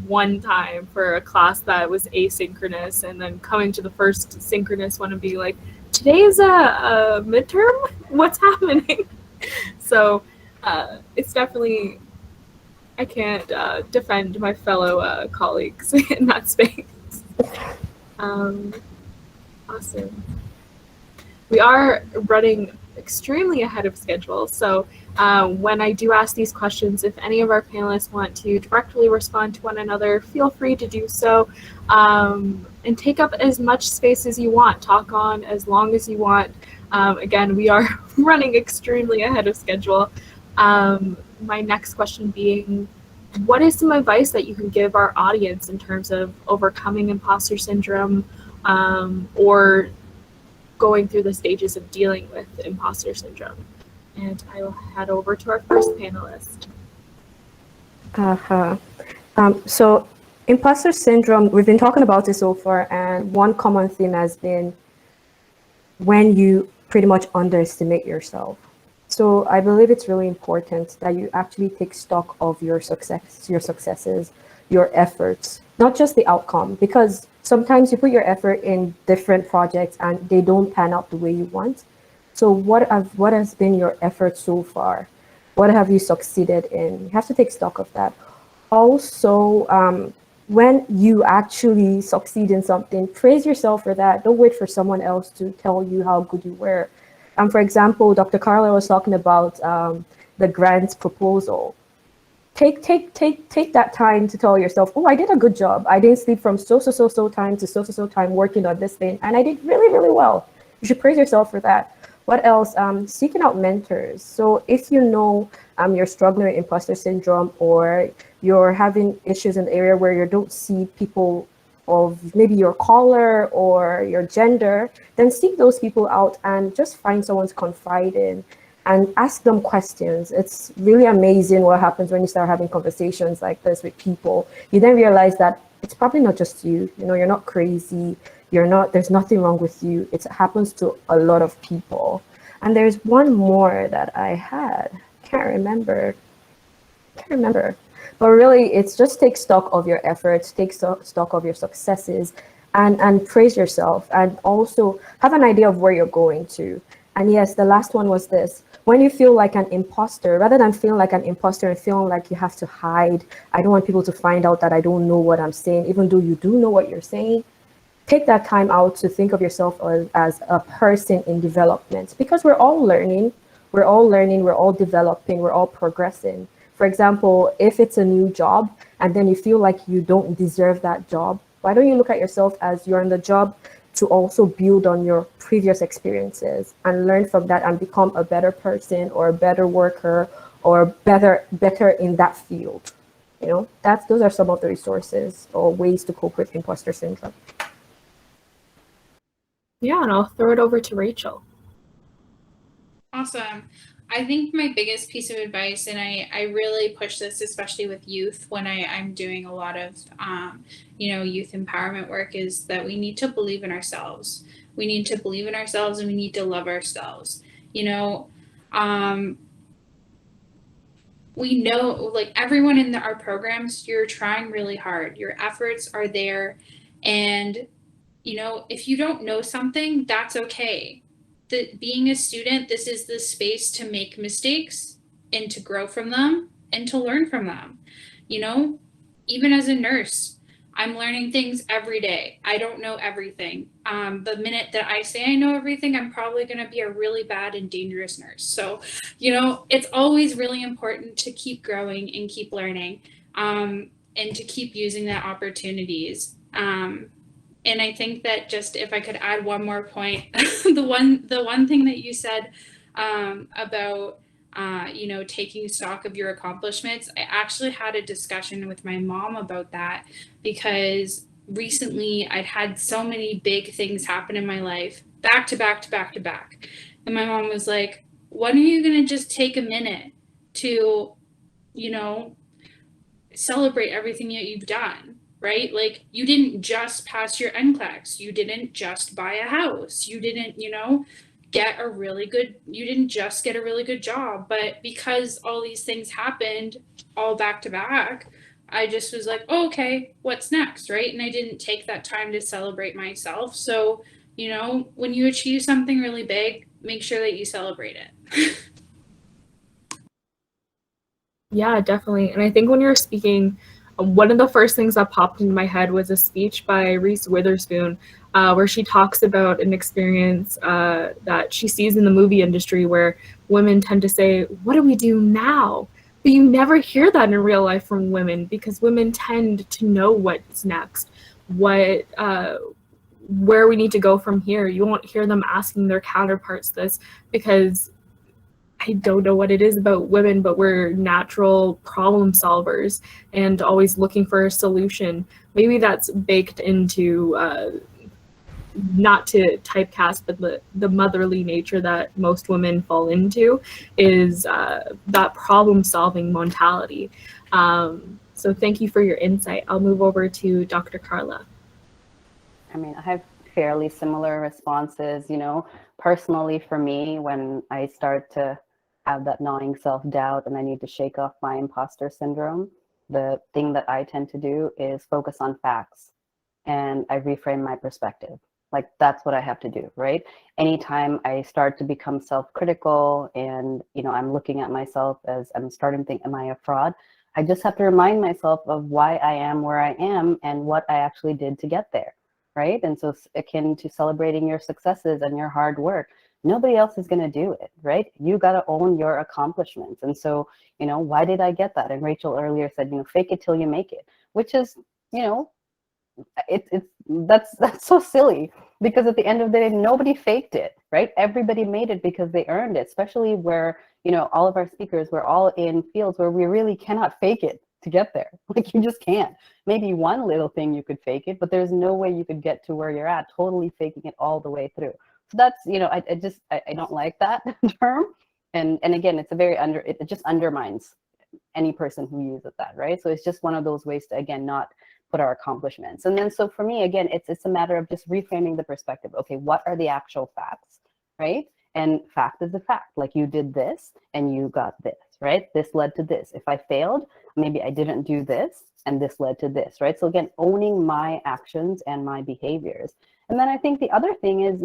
one time for a class that was asynchronous, and then coming to the first synchronous one and being like, today is a midterm? What's happening? So it's definitely, I can't defend my fellow colleagues in that space. Awesome. We are running extremely ahead of schedule. So when I do ask these questions, if any of our panelists want to directly respond to one another, feel free to do so, and take up as much space as you want. Talk on as long as you want. Again, we are running extremely ahead of schedule. My next question being, what is some advice that you can give our audience in terms of overcoming imposter syndrome, or going through the stages of dealing with imposter syndrome? And I will head over to our first panelist. So imposter syndrome, we've been talking about it so far, and one common theme has been when you pretty much underestimate yourself. So I believe it's really important that you actually take stock of your successes, your efforts, not just the outcome, because sometimes you put your effort in different projects and they don't pan out the way you want. So what has been your effort so far? What have you succeeded in? You have to take stock of that. Also, when you actually succeed in something, praise yourself for that. Don't wait for someone else to tell you how good you were. For example, Dr. Karla was talking about the grants proposal. Take that time to tell yourself, oh, I did a good job. I didn't sleep from so time to so time working on this thing, and I did really, really well. You should praise yourself for that. What else? Seeking out mentors. So if you know you're struggling with imposter syndrome, or you're having issues in the area where you don't see people of maybe your color or your gender, then seek those people out and just find someone to confide in and ask them questions. It's really amazing what happens when you start having conversations like this with people. You then realize that it's probably not just you. You're not crazy. There's nothing wrong with you. It happens to a lot of people. And there's one more that I had. Can't remember. But really, it's just take stock of your efforts, take stock of your successes, and praise yourself, and also have an idea of where you're going to. And yes, the last one was this. When you feel like an imposter, rather than feeling like an imposter and feeling like you have to hide, I don't want people to find out that I don't know what I'm saying, even though you do know what you're saying, take that time out to think of yourself as a person in development, because we're all learning. We're all learning, we're all developing, we're all progressing. For example, if it's a new job and then you feel like you don't deserve that job, why don't you look at yourself as you're in the job to also build on your previous experiences and learn from that and become a better person or a better worker or better in that field. You know, those are some of the resources or ways to cope with imposter syndrome. Yeah, and I'll throw it over to Rachel. Awesome. I think my biggest piece of advice, and I really push this, especially with youth, when I'm doing a lot of, youth empowerment work, is that we need to believe in ourselves. We need to believe in ourselves and we need to love ourselves. We know, like everyone in our programs, you're trying really hard. Your efforts are there. And, if you don't know something, that's okay. Being a student, this is the space to make mistakes and to grow from them and to learn from them. Even as a nurse, I'm learning things every day. I don't know everything. The minute that I say I know everything, I'm probably going to be a really bad and dangerous nurse. So, it's always really important to keep growing and keep learning, and to keep using that opportunities. And I think that just if I could add one more point, the one thing that you said about taking stock of your accomplishments, I actually had a discussion with my mom about that, because recently I'd had so many big things happen in my life, back to back to back to back. And my mom was like, when are you going to just take a minute to, celebrate everything that you've done? Right? Like, you didn't just pass your NCLEX. You didn't just buy a house. You didn't, you didn't just get a really good job. But because all these things happened all back to back, I just was like, oh, okay, what's next? Right? And I didn't take that time to celebrate myself. So, when you achieve something really big, make sure that you celebrate it. Yeah, definitely. And I think when you're speaking, one of the first things that popped into my head was a speech by Reese Witherspoon, where she talks about an experience that she sees in the movie industry where women tend to say, what do we do now? But you never hear that in real life from women, because women tend to know what's next, where we need to go from here. You won't hear them asking their counterparts this, because I don't know what it is about women, but we're natural problem solvers and always looking for a solution. Maybe that's baked into, not to typecast, but the motherly nature that most women fall into is that problem solving mentality. So thank you for your insight. I'll move over to Dr. Karla. I mean, I have fairly similar responses, personally for me, when I start to have that gnawing self-doubt and I need to shake off my imposter syndrome, the thing that I tend to do is focus on facts, and I reframe my perspective. Like, that's what I have to do, right? Anytime I start to become self-critical and, I'm looking at myself as I'm starting to think, am I a fraud? I just have to remind myself of why I am where I am and what I actually did to get there, right? And so it's akin to celebrating your successes and your hard work. Nobody else is going to do it, right? You got to own your accomplishments. And so, why did I get that? And Rachel earlier said, fake it till you make it, which is, that's so silly, because at the end of the day, nobody faked it, right? Everybody made it because they earned it, especially where, all of our speakers, we're all in fields where we really cannot fake it to get there. Like, you just can't. Maybe one little thing you could fake it, but there's no way you could get to where you're at totally faking it all the way through. So that's, I don't like that term. And again, it's it just undermines any person who uses that, right? So it's just one of those ways to, again, not put our accomplishments. And then, so for me, again, it's a matter of just reframing the perspective. Okay, what are the actual facts, right? And fact is a fact. Like, you did this and you got this, right? This led to this. If I failed, maybe I didn't do this and this led to this, right? So again, owning my actions and my behaviors. And then I think the other thing is,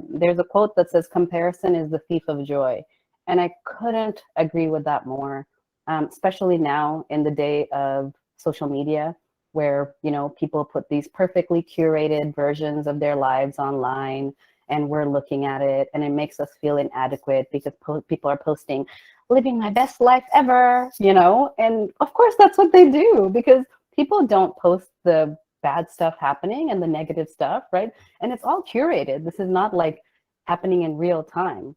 there's a quote that says, comparison is the thief of joy. And I couldn't agree with that more, especially now in the day of social media, where, people put these perfectly curated versions of their lives online, and we're looking at it, and it makes us feel inadequate because people are posting, living my best life ever, you know? And of course that's what they do, because people don't post the bad stuff happening and the negative stuff, right? And it's all curated. This is not like happening in real time.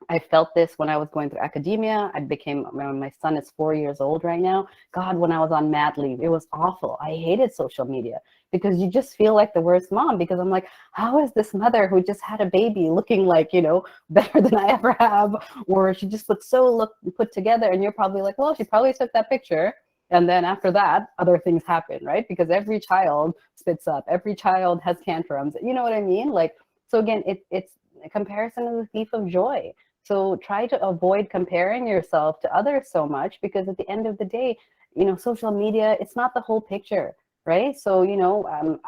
I felt this when I was going through academia. My son is 4 years old right now. God, when I was on mat leave, it was awful. I hated social media because you just feel like the worst mom, because I'm like, how is this mother who just had a baby looking like, you know, better than I ever have? Or she just looks so put together, and you're probably like, well, she probably took that picture. And then after that, other things happen, right? Because every child spits up, every child has tantrums. You know what I mean? Like, so again, it's comparison is the thief of joy. So try to avoid comparing yourself to others so much, because at the end of the day, you know, social media, it's not the whole picture, right? So, you know,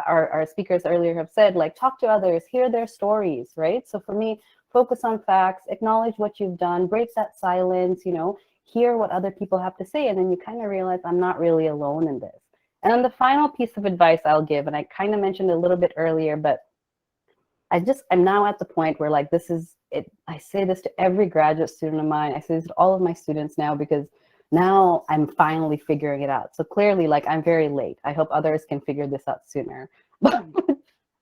our speakers earlier have said, like, talk to others, hear their stories, right? So for me, focus on facts, acknowledge what you've done, break that silence, you know, hear what other people have to say, and then you kind of realize I'm not really alone in this. And then the final piece of advice I'll give, and I kind of mentioned a little bit earlier, but I'm now at the point where, like, this is it. I say this to every graduate student of mine. I say this to all of my students now, because now I'm finally figuring it out. So clearly, like, I'm very late. I hope others can figure this out sooner. But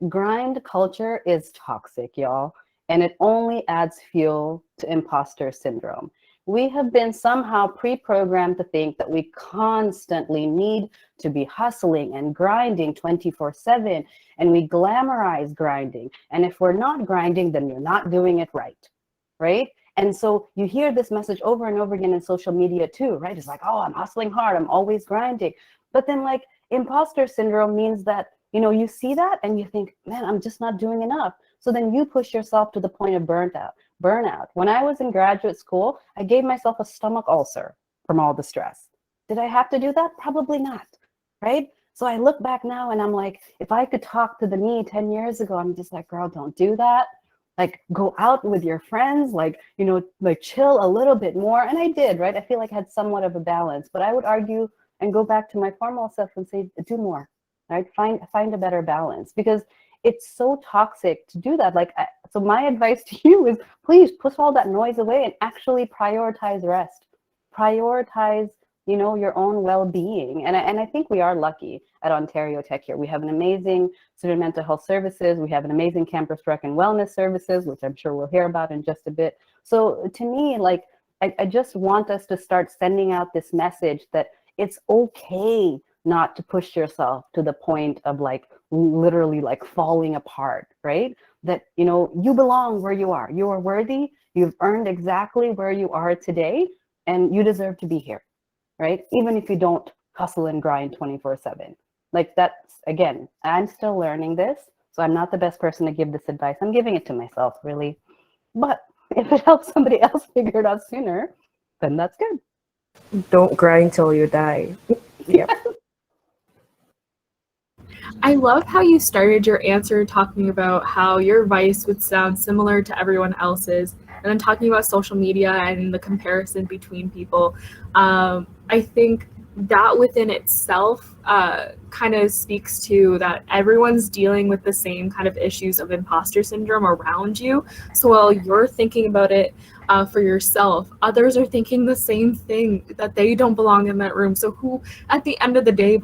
grind culture is toxic, y'all, and it only adds fuel to imposter syndrome. We have been somehow pre-programmed to think that we constantly need to be hustling and grinding 24/7, and we glamorize grinding. And if we're not grinding, then we're not doing it right, right? And so you hear this message over and over again in social media too, right? It's like, oh, I'm hustling hard, I'm always grinding. But then, like, imposter syndrome means that, you know, you see that and you think, man, I'm just not doing enough. So then you push yourself to the point of burnout. When I was in graduate school, I gave myself a stomach ulcer from all the stress. Did I have to do that? Probably not, right? So I look back now and I'm like, if I could talk to the me 10 years ago, I'm just like, girl, don't do that. Like, go out with your friends, like, you know, like, chill a little bit more. And I did, right? I feel like I had somewhat of a balance, but I would argue and go back to my formal self and say, do more, right? Find a better balance, because it's so toxic to do that. Like, so my advice to you is, please push all that noise away and actually prioritize rest. Prioritize, you know, your own well-being. And I think we are lucky at Ontario Tech here. We have an amazing student mental health services. We have an amazing campus rec and wellness services, which I'm sure we'll hear about in just a bit. So to me, like, I just want us to start sending out this message that it's okay not to push yourself to the point of, like, literally, like, falling apart, right? That, you know, you belong where you are. You are worthy. You've earned exactly where you are today, and you deserve to be here, right? Even if you don't hustle and grind 24/7. Like, that's, again, I'm still learning this, so I'm not the best person to give this advice. I'm giving it to myself, really. But if it helps somebody else figure it out sooner, then that's good. Don't grind till you die. Yep. I love how you started your answer talking about how your advice would sound similar to everyone else's, and then talking about social media and the comparison between people. I think that within itself kind of speaks to that everyone's dealing with the same kind of issues of imposter syndrome around you. So while you're thinking about it for yourself, others are thinking the same thing, that they don't belong in that room. So who at the end of the day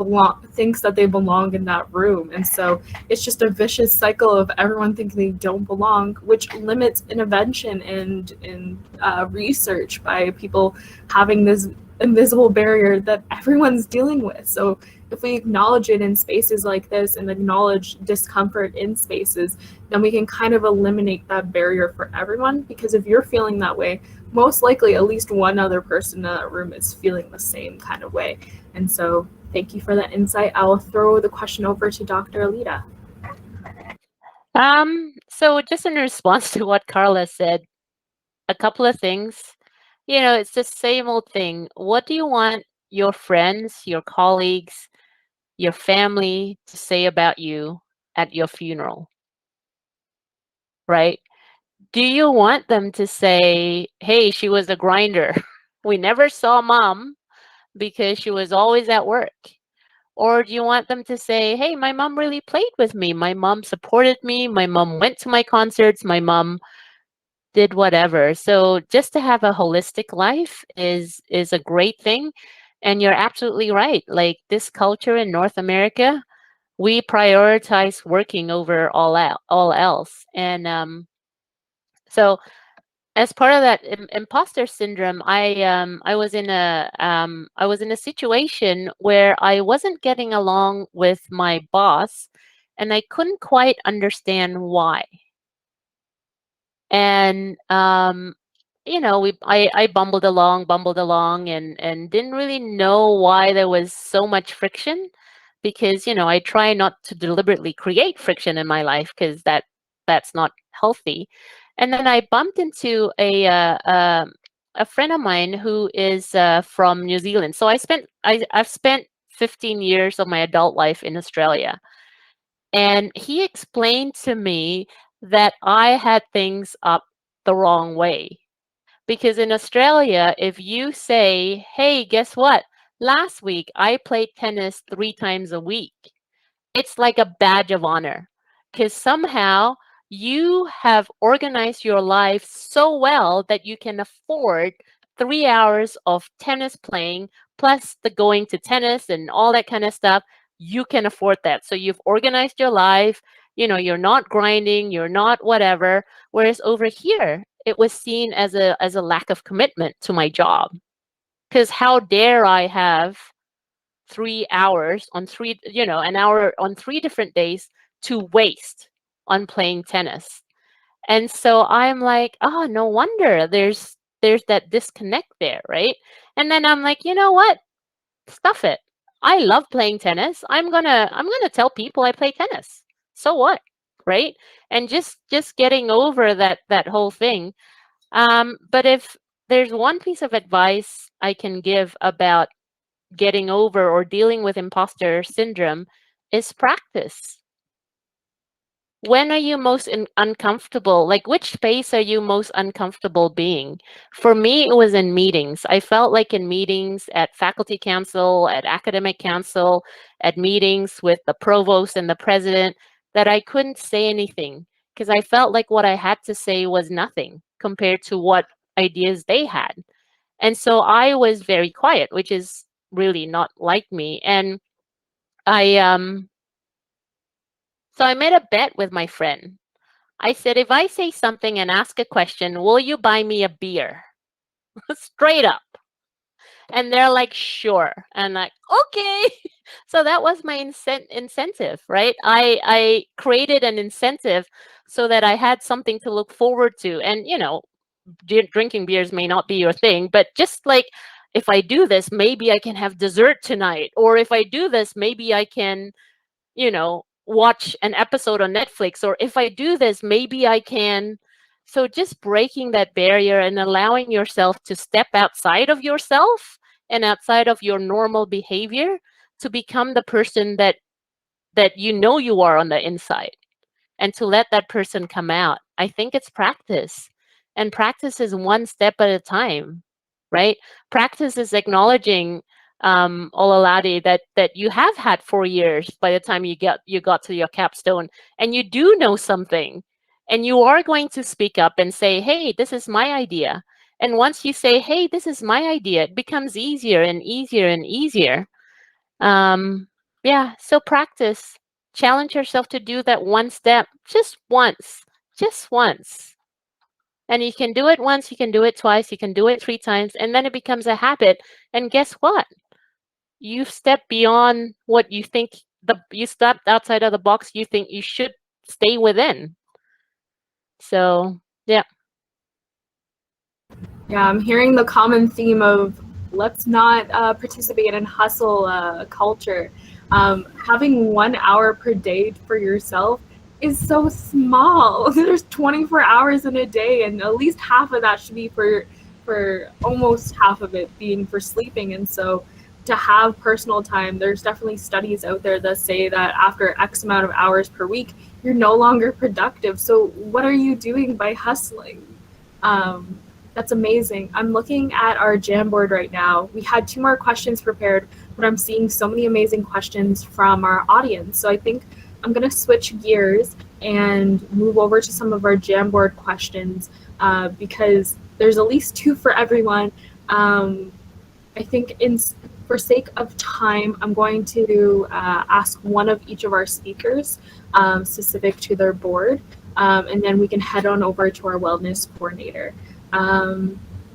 thinks that they belong in that room? And so it's just a vicious cycle of everyone thinking they don't belong, which limits intervention and research by people having this invisible barrier that everyone's dealing with. So if we acknowledge it in spaces like this and acknowledge discomfort in spaces, then we can kind of eliminate that barrier for everyone. Because if you're feeling that way, most likely at least one other person in that room is feeling the same kind of way. And so thank you for that insight. I will throw the question over to Dr. Elita. So just in response to what Karla said, a couple of things. You know, it's the same old thing. What do you want your friends, your colleagues, your family to say about you at your funeral? Right? Do you want them to say, hey, she was a grinder. We never saw mom because she was always at work. Or do you want them to say, hey, my mom really played with me. My mom supported me. My mom went to my concerts. My mom did whatever. So just to have a holistic life is a great thing. And you're absolutely right. Like this culture in North America, we prioritize working over all else. And so as part of that imposter syndrome, I was in a situation where I wasn't getting along with my boss, and I couldn't quite understand why. And I bumbled along, and didn't really know why there was so much friction, because I try not to deliberately create friction in my life, because that's not healthy. And then I bumped into a friend of mine who is from New Zealand. So I've spent 15 years of my adult life in Australia, and he explained to me that I had things up the wrong way. Because in Australia, if you say, hey, guess what? Last week I played tennis 3 times a week, it's like a badge of honor, because somehow you have organized your life so well that you can afford 3 hours of tennis playing plus the going to tennis and all that kind of stuff. You can afford that. So you've organized your life. You're not grinding, you're not whatever. Whereas over here, it was seen as a lack of commitment to my job. Because how dare I have 3 hours on an hour on 3 different days to waste on playing tennis. And so I'm like, oh, no wonder there's that disconnect there, right? And then I'm like, you know what? Stuff it. I love playing tennis. I'm gonna tell people I play tennis. So what? Right? And just getting over that whole thing. But if there's one piece of advice I can give about getting over or dealing with imposter syndrome, is practice. When are you most uncomfortable? Like, which space are you most uncomfortable being? For me, it was in meetings. I felt like in meetings at faculty council, at academic council, at meetings with the provost and the president, that I couldn't say anything because I felt like what I had to say was nothing compared to what ideas they had. And so I was very quiet, which is really not like me. And so I made a bet with my friend. I said, if I say something and ask a question, will you buy me a beer? Straight up. And they're like, sure. And like, okay. So that was my incentive, right? I created an incentive so that I had something to look forward to. And, drinking beers may not be your thing, but just like, if I do this, maybe I can have dessert tonight. Or if I do this, maybe I can, watch an episode on Netflix. Or if I do this, maybe I can. So just breaking that barrier and allowing yourself to step outside of yourself and outside of your normal behavior to become the person that you are on the inside, and to let that person come out. I think it's practice. And practice is one step at a time, right? Practice is acknowledging, Ololade, that you have had 4 years by the time you got to your capstone, and you do know something, and you are going to speak up and say, hey, this is my idea. And once you say, hey, this is my idea, it becomes easier and easier and easier. Yeah, so practice. Challenge yourself to do that one step just once. And you can do it once, you can do it twice, you can do it 3 times, and then it becomes a habit. And guess what? You've stepped beyond what you think, you stepped outside of the box you think you should stay within. So, yeah. Yeah, I'm hearing the common theme of let's not participate in hustle culture. Having 1 hour per day for yourself is so small. There's 24 hours in a day, and at least half of that should be for almost half of it being for sleeping. And so to have personal time, there's definitely studies out there that say that after X amount of hours per week, you're no longer productive. So what are you doing by hustling? That's amazing. I'm looking at our Jamboard right now. We had 2 more questions prepared, but I'm seeing so many amazing questions from our audience. So I think I'm going to switch gears and move over to some of our Jamboard questions because there's at least 2 for everyone. I think for sake of time, I'm going to ask one of each of our speakers specific to their board, and then we can head on over to our wellness coordinator.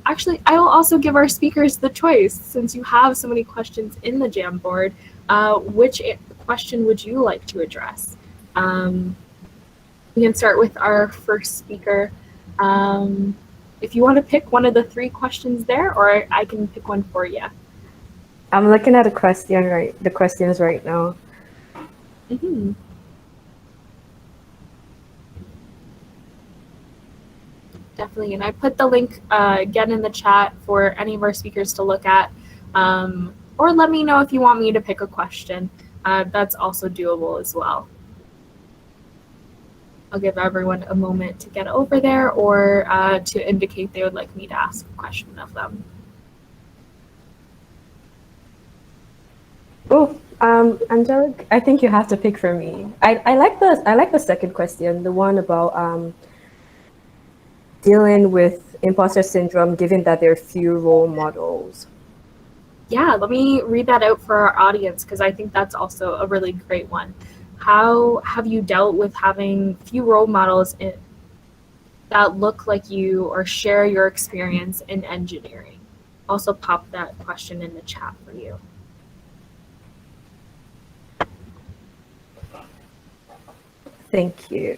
Actually, I will also give our speakers the choice, since you have so many questions in the Jamboard. Which question would you like to address? We can start with our first speaker. If you want to pick one of the 3 questions there, or I can pick one for you. I'm looking at the questions right now. Mm-hmm. Definitely, and I put the link again in the chat for any of our speakers to look at, or let me know if you want me to pick a question. That's also doable as well. I'll give everyone a moment to get over there or to indicate they would like me to ask a question of them. Oh, Angelic, I think you have to pick for me. I like the second question, the one about dealing with imposter syndrome, given that there are few role models. Yeah, let me read that out for our audience because I think that's also a really great one. How have you dealt with having few role models that look like you or share your experience in engineering? Also pop that question in the chat for you. Thank you.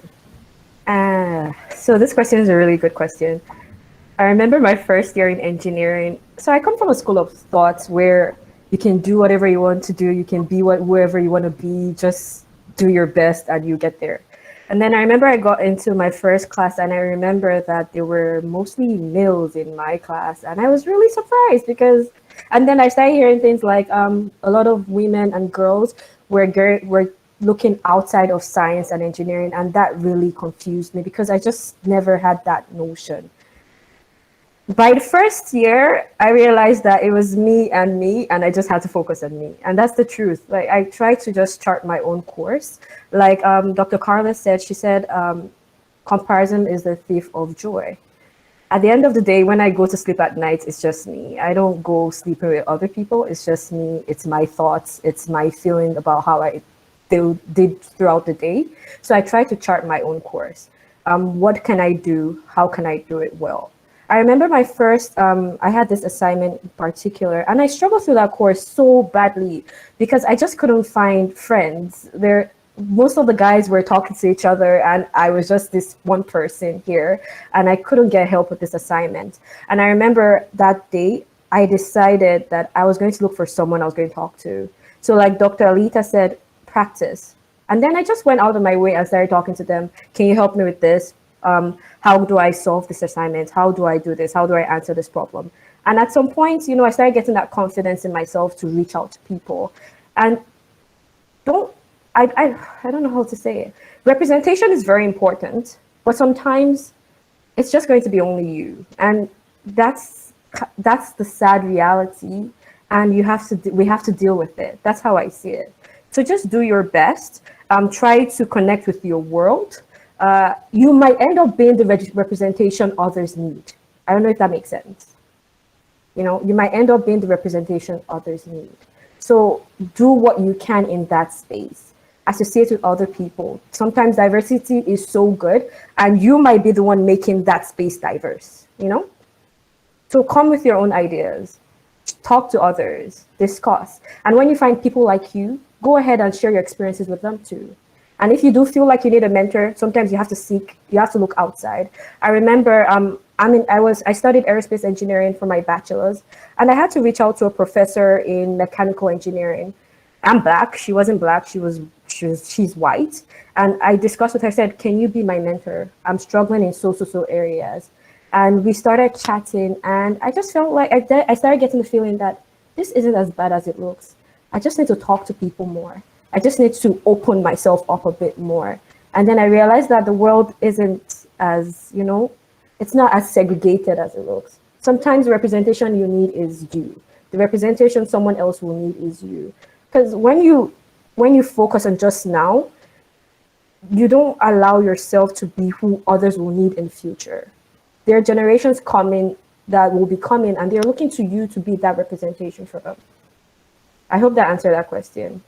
So this question is a really good question. I remember my first year in engineering. So I come from a school of thoughts where you can do whatever you want to do. You can be whoever you want to be. Just do your best and you get there. And then I remember I got into my first class and I remember that there were mostly males in my class. And I was really surprised because, and then I started hearing things like a lot of women and girls were looking outside of science and engineering, and that really confused me because I just never had that notion. By the first year, I realized that it was me, and I just had to focus on me. And that's the truth. Like, I tried to just chart my own course. Like Dr. Karla said, she said, comparison is the thief of joy. At the end of the day, when I go to sleep at night, it's just me. I don't go sleeping with other people. It's just me. It's my thoughts. It's my feeling about how I did throughout the day. So I try to chart my own course. What can I do? How can I do it well? I remember my first, I had this assignment in particular, and I struggled through that course so badly because I just couldn't find friends. Most of the guys were talking to each other, and I was just this one person here, and I couldn't get help with this assignment. And I remember that day, I decided that I was going to look for someone I was going to talk to. So like Dr. Elita said, practice. And then I just went out of my way and started talking to them. Can you help me with this? How do I solve this assignment? How do I do this? How do I answer this problem? And at some point, I started getting that confidence in myself to reach out to people. And I don't know how to say it. Representation is very important, but sometimes it's just going to be only you. And that's the sad reality. And we have to deal with it. That's how I see it. So just do your best. Try to connect with your world. You might end up being the representation others need. I don't know if that makes sense. You might end up being the representation others need. So do what you can in that space. Associate with other people. Sometimes diversity is so good, and you might be the one making that space diverse, So come with your own ideas. Talk to others, discuss. And when you find people like you, go ahead and share your experiences with them too. And if you do feel like you need a mentor, sometimes you have to look outside. I remember, I studied aerospace engineering for my bachelor's, and I had to reach out to a professor in mechanical engineering. I'm Black, she wasn't Black, she's white. And I discussed with her, said, can you be my mentor? I'm struggling in so areas. And we started chatting, and I just felt like I started getting the feeling that this isn't as bad as it looks. I just need to talk to people more. I just need to open myself up a bit more. And then I realized that the world isn't as, it's not as segregated as it looks. Sometimes the representation you need is you. The representation someone else will need is you. Because when you focus on just now, you don't allow yourself to be who others will need in future. There are generations coming that will be coming, and they're looking to you to be that representation for them. I hope that answered that question.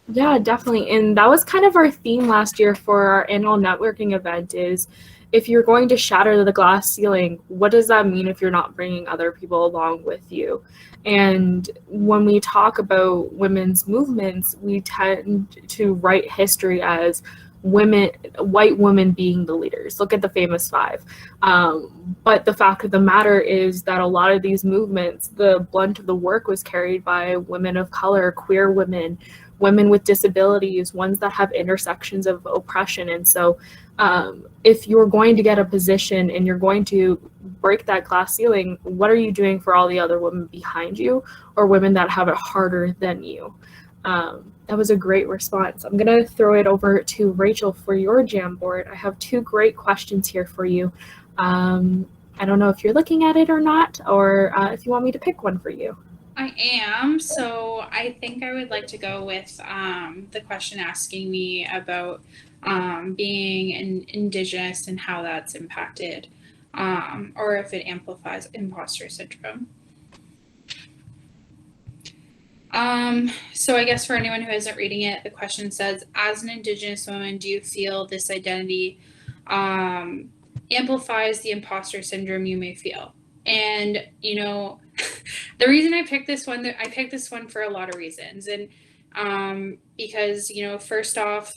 Yeah, definitely. And that was kind of our theme last year for our annual networking event is, if you're going to shatter the glass ceiling, what does that mean if you're not bringing other people along with you? And when we talk about women's movements, we tend to write history as white women being the leaders. Look at the famous five. But the fact of the matter is that a lot of these movements, the brunt of the work was carried by women of color, queer women, women with disabilities, ones that have intersections of oppression. And so if you're going to get a position and you're going to break that glass ceiling, what are you doing for all the other women behind you or women that have it harder than you? That was a great response. I'm going to throw it over to Rachel for your Jamboard. I have two great questions here for you. I don't know if you're looking at it or not, or if you want me to pick one for you. I am. So I think I would like to go with the question asking me about being Indigenous and how that's impacted, or if it amplifies imposter syndrome. So I guess for anyone who isn't reading it, the question says, as an Indigenous woman, do you feel this identity amplifies the imposter syndrome you may feel? And, you know, the reason I picked this one for a lot of reasons. And because, you know, first off,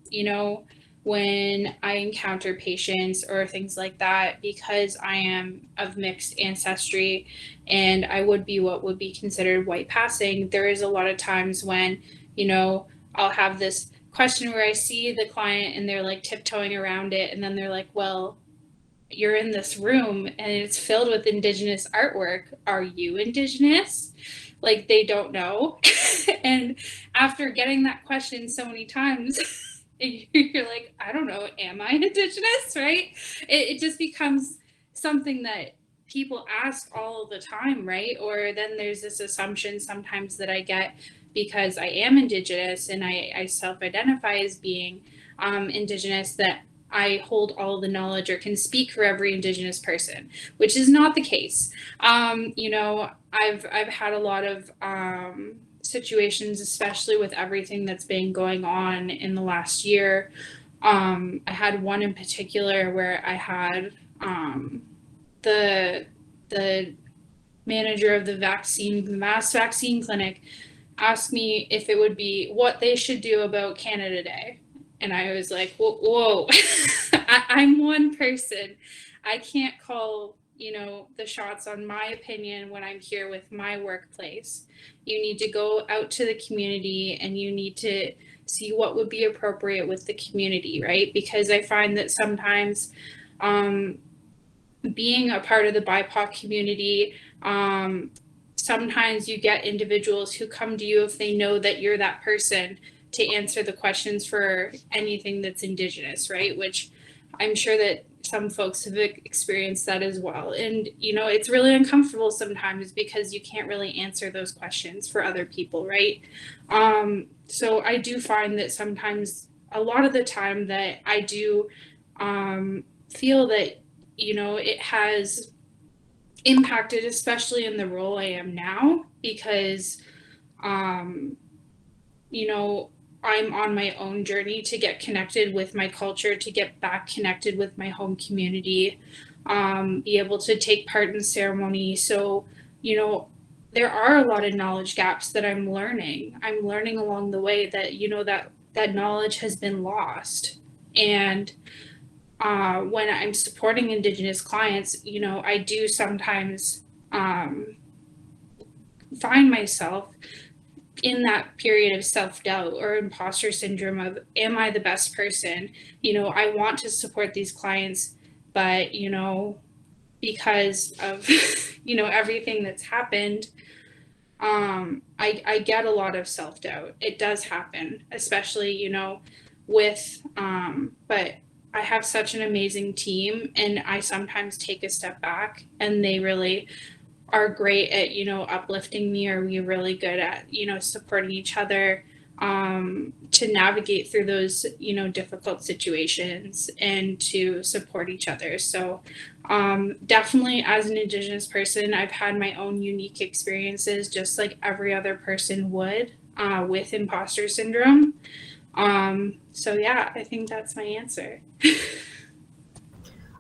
you know, when I encounter patients or things like that, because I am of mixed ancestry and I would be what would be considered white passing, there is a lot of times when, you know, I'll have this question where I see the client and they're like tiptoeing around it, and then they're like, well, you're in this room and it's filled with Indigenous artwork. Are you Indigenous? Like, they don't know. And after getting that question so many times, you're like, I don't know, am I Indigenous, right? It just becomes something that people ask all the time, right? Or then there's this assumption sometimes that I get because I am Indigenous and I self-identify as being Indigenous, that I hold all the knowledge or can speak for every Indigenous person, which is not the case. You know, I've had a lot of situations, especially with everything that's been going on in the last year. I had one in particular where I had the manager of the mass vaccine clinic ask me if it would be what they should do about Canada Day. And I was like, whoa, I'm one person. I can't call, you know, the shots on my opinion when I'm here with my workplace. You need to go out to the community and you need to see what would be appropriate with the community, right? Because I find that sometimes being a part of the BIPOC community, sometimes you get individuals who come to you if they know that you're that person to answer the questions for anything that's Indigenous, right? Which I'm sure that some folks have experienced that as well. And, you know, it's really uncomfortable sometimes because you can't really answer those questions for other people, right? So I do find that sometimes, a lot of the time, that I do feel that, you know, it has impacted, especially in the role I am now, because, you know, I'm on my own journey to get connected with my culture, to get back connected with my home community, be able to take part in ceremony. So, you know, there are a lot of knowledge gaps that I'm learning. I'm learning along the way that, you know, that knowledge has been lost. And when I'm supporting Indigenous clients, you know, I do sometimes find myself in that period of self-doubt or imposter syndrome of, am I the best person? You know, I want to support these clients, but, you know, because of, you know, everything that's happened, I get a lot of self-doubt. It does happen, especially, you know, with, but I have such an amazing team, and I sometimes take a step back, and they really are great at, uplifting me, or we're really good at, supporting each other to navigate through those, difficult situations and to support each other. So definitely as an Indigenous person, I've had my own unique experiences, just like every other person would with imposter syndrome. So yeah, I think that's my answer.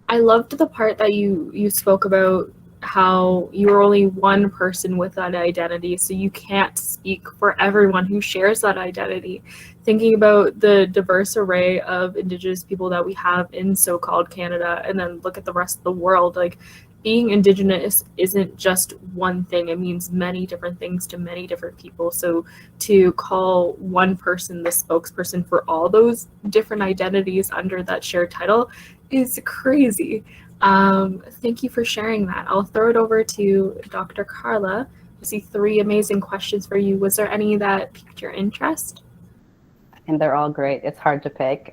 I loved the part that you spoke about how you're only one person with that identity, so you can't speak for everyone who shares that identity. Thinking about the diverse array of Indigenous people that we have in so-called Canada, and then look at the rest of the world, like being Indigenous isn't just one thing. It means many different things to many different people. So to call one person the spokesperson for all those different identities under that shared title is crazy. Thank you for sharing that. I'll throw it over to Dr. Karla. I see 3 amazing questions for you. Was there any that piqued your interest? And they're all great. It's hard to pick.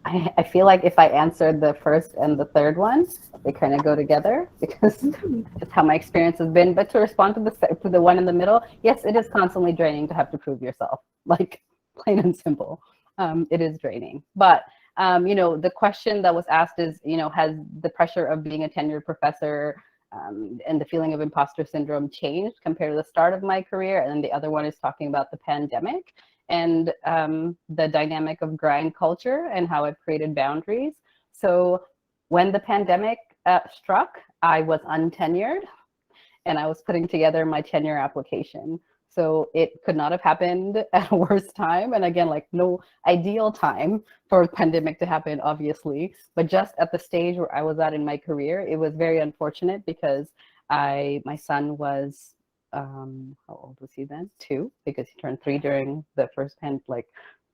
I feel like if I answered the first and the third one, they kind of go together because it's how my experience has been. But to respond to the one in the middle, yes, it is constantly draining to have to prove yourself, like plain and simple. It is draining. But the question that was asked is, has the pressure of being a tenured professor and the feeling of imposter syndrome changed compared to the start of my career? And then the other one is talking about the pandemic and the dynamic of grind culture and how it created boundaries. So when the pandemic struck, I was untenured and I was putting together my tenure application. So it could not have happened at a worse time. And again, like no ideal time for a pandemic to happen, obviously, but just at the stage where I was at in my career, it was very unfortunate because my son was, how old was he then? 2, because he turned 3 during the first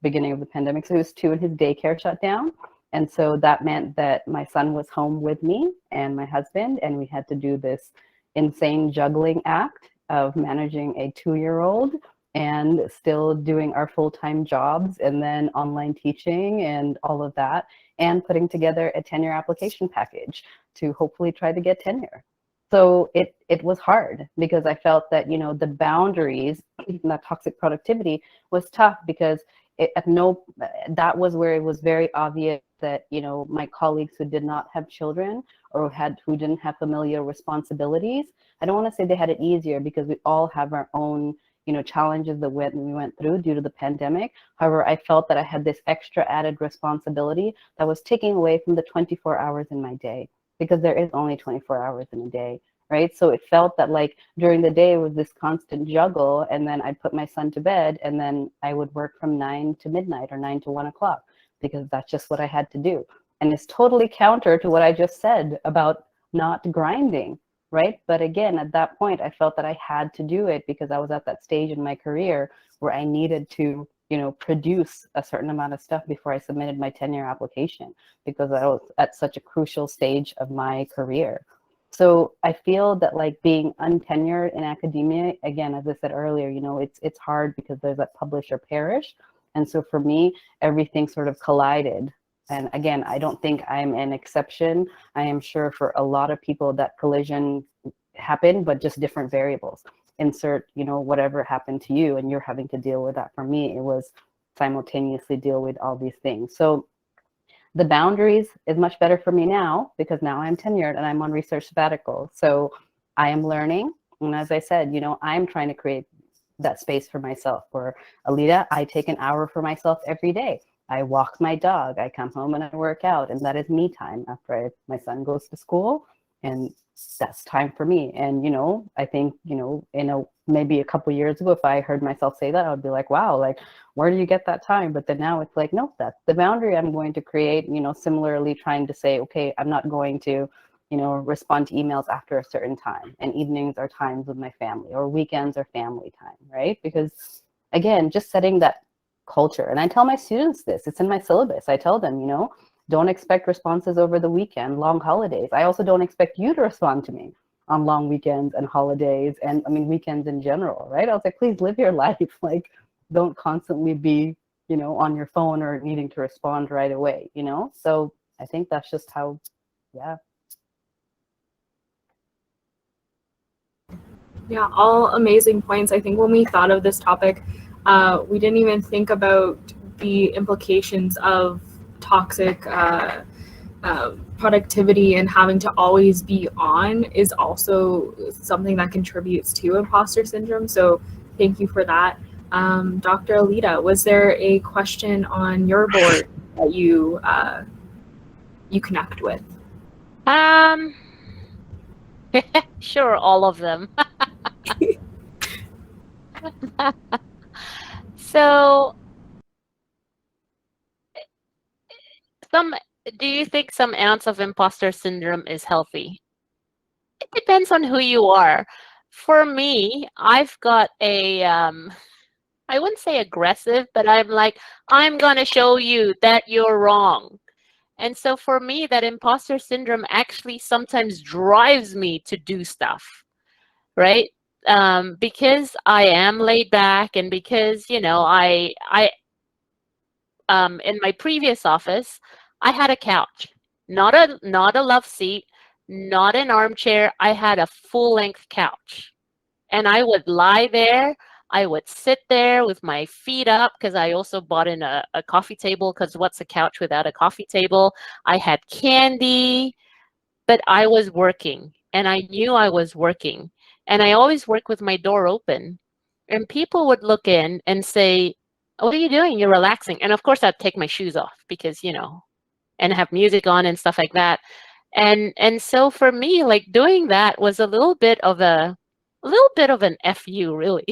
beginning of the pandemic. So he was 2 and his daycare shut down. And so that meant that my son was home with me and my husband, and we had to do this insane juggling act of managing a 2-year-old and still doing our full-time jobs and then online teaching and all of that, and putting together a tenure application package to hopefully try to get tenure. So it was hard because I felt that, the boundaries, that toxic productivity was tough because that was where it was very obvious that, my colleagues who did not have children or who didn't have familial responsibilities, I don't want to say they had it easier because we all have our own, challenges that we went through due to the pandemic. However, I felt that I had this extra added responsibility that was taking away from the 24 hours in my day, because there is only 24 hours in a day, right? So it felt that like during the day it was this constant juggle, and then I'd put my son to bed and then I would work from 9 to midnight or 9 to 1 o'clock because that's just what I had to do. And it's totally counter to what I just said about not grinding, right? But again, at that point, I felt that I had to do it because I was at that stage in my career where I needed to, produce a certain amount of stuff before I submitted my tenure application because I was at such a crucial stage of my career. So I feel that like being untenured in academia, again, as I said earlier, it's hard because there's that publish or perish. And so for me, everything sort of collided. And again, I don't think I'm an exception. I am sure for a lot of people that collision happened, but just different variables. Insert, whatever happened to you and you're having to deal with that. For me, it was simultaneously deal with all these things. So the boundaries is much better for me now because now I'm tenured and I'm on research sabbatical. So I am learning. And as I said, I'm trying to create that space for myself. For Elita, I take an hour for myself every day. I walk my dog, I come home and I work out, and that is me time after my son goes to school, and that's time for me. And, I think, maybe a couple years ago, if I heard myself say that, I would be like, wow, like, where do you get that time? But then now it's like, no, that's the boundary I'm going to create, similarly trying to say, okay, I'm not going to, respond to emails after a certain time, and evenings are times with my family, or weekends are family time, right? Because again, just setting that culture. And I tell my students this, it's in my syllabus. I tell them, don't expect responses over the weekend, long holidays. I also don't expect you to respond to me on long weekends and holidays, and weekends in general, right? I was like, please live your life. Like, don't constantly be, on your phone or needing to respond right away, So I think that's just how, yeah. Yeah, all amazing points. I think when we thought of this topic, we didn't even think about the implications of toxic productivity, and having to always be on is also something that contributes to imposter syndrome. So thank you for that. Dr. Elita, was there a question on your board that you connect with? Sure, all of them. So, do you think some ounce of imposter syndrome is healthy? It depends on who you are. For me, I've got a, I wouldn't say aggressive, but I'm like, I'm going to show you that you're wrong. And so for me, that imposter syndrome actually sometimes drives me to do stuff, right? Because I am laid back, and because, you know, in my previous office, I had a couch, not a love seat, not an armchair. I had a full-length couch, and I would lie there. I would sit there with my feet up, because I also bought in a coffee table, because what's a couch without a coffee table? I had candy, but I was working, and I knew I was working. And I always work with my door open. And people would look in and say, what are you doing? You're relaxing. And of course, I'd take my shoes off because, you know, and have music on and stuff like that. And so for me, like, doing that was a little bit of an FU, really.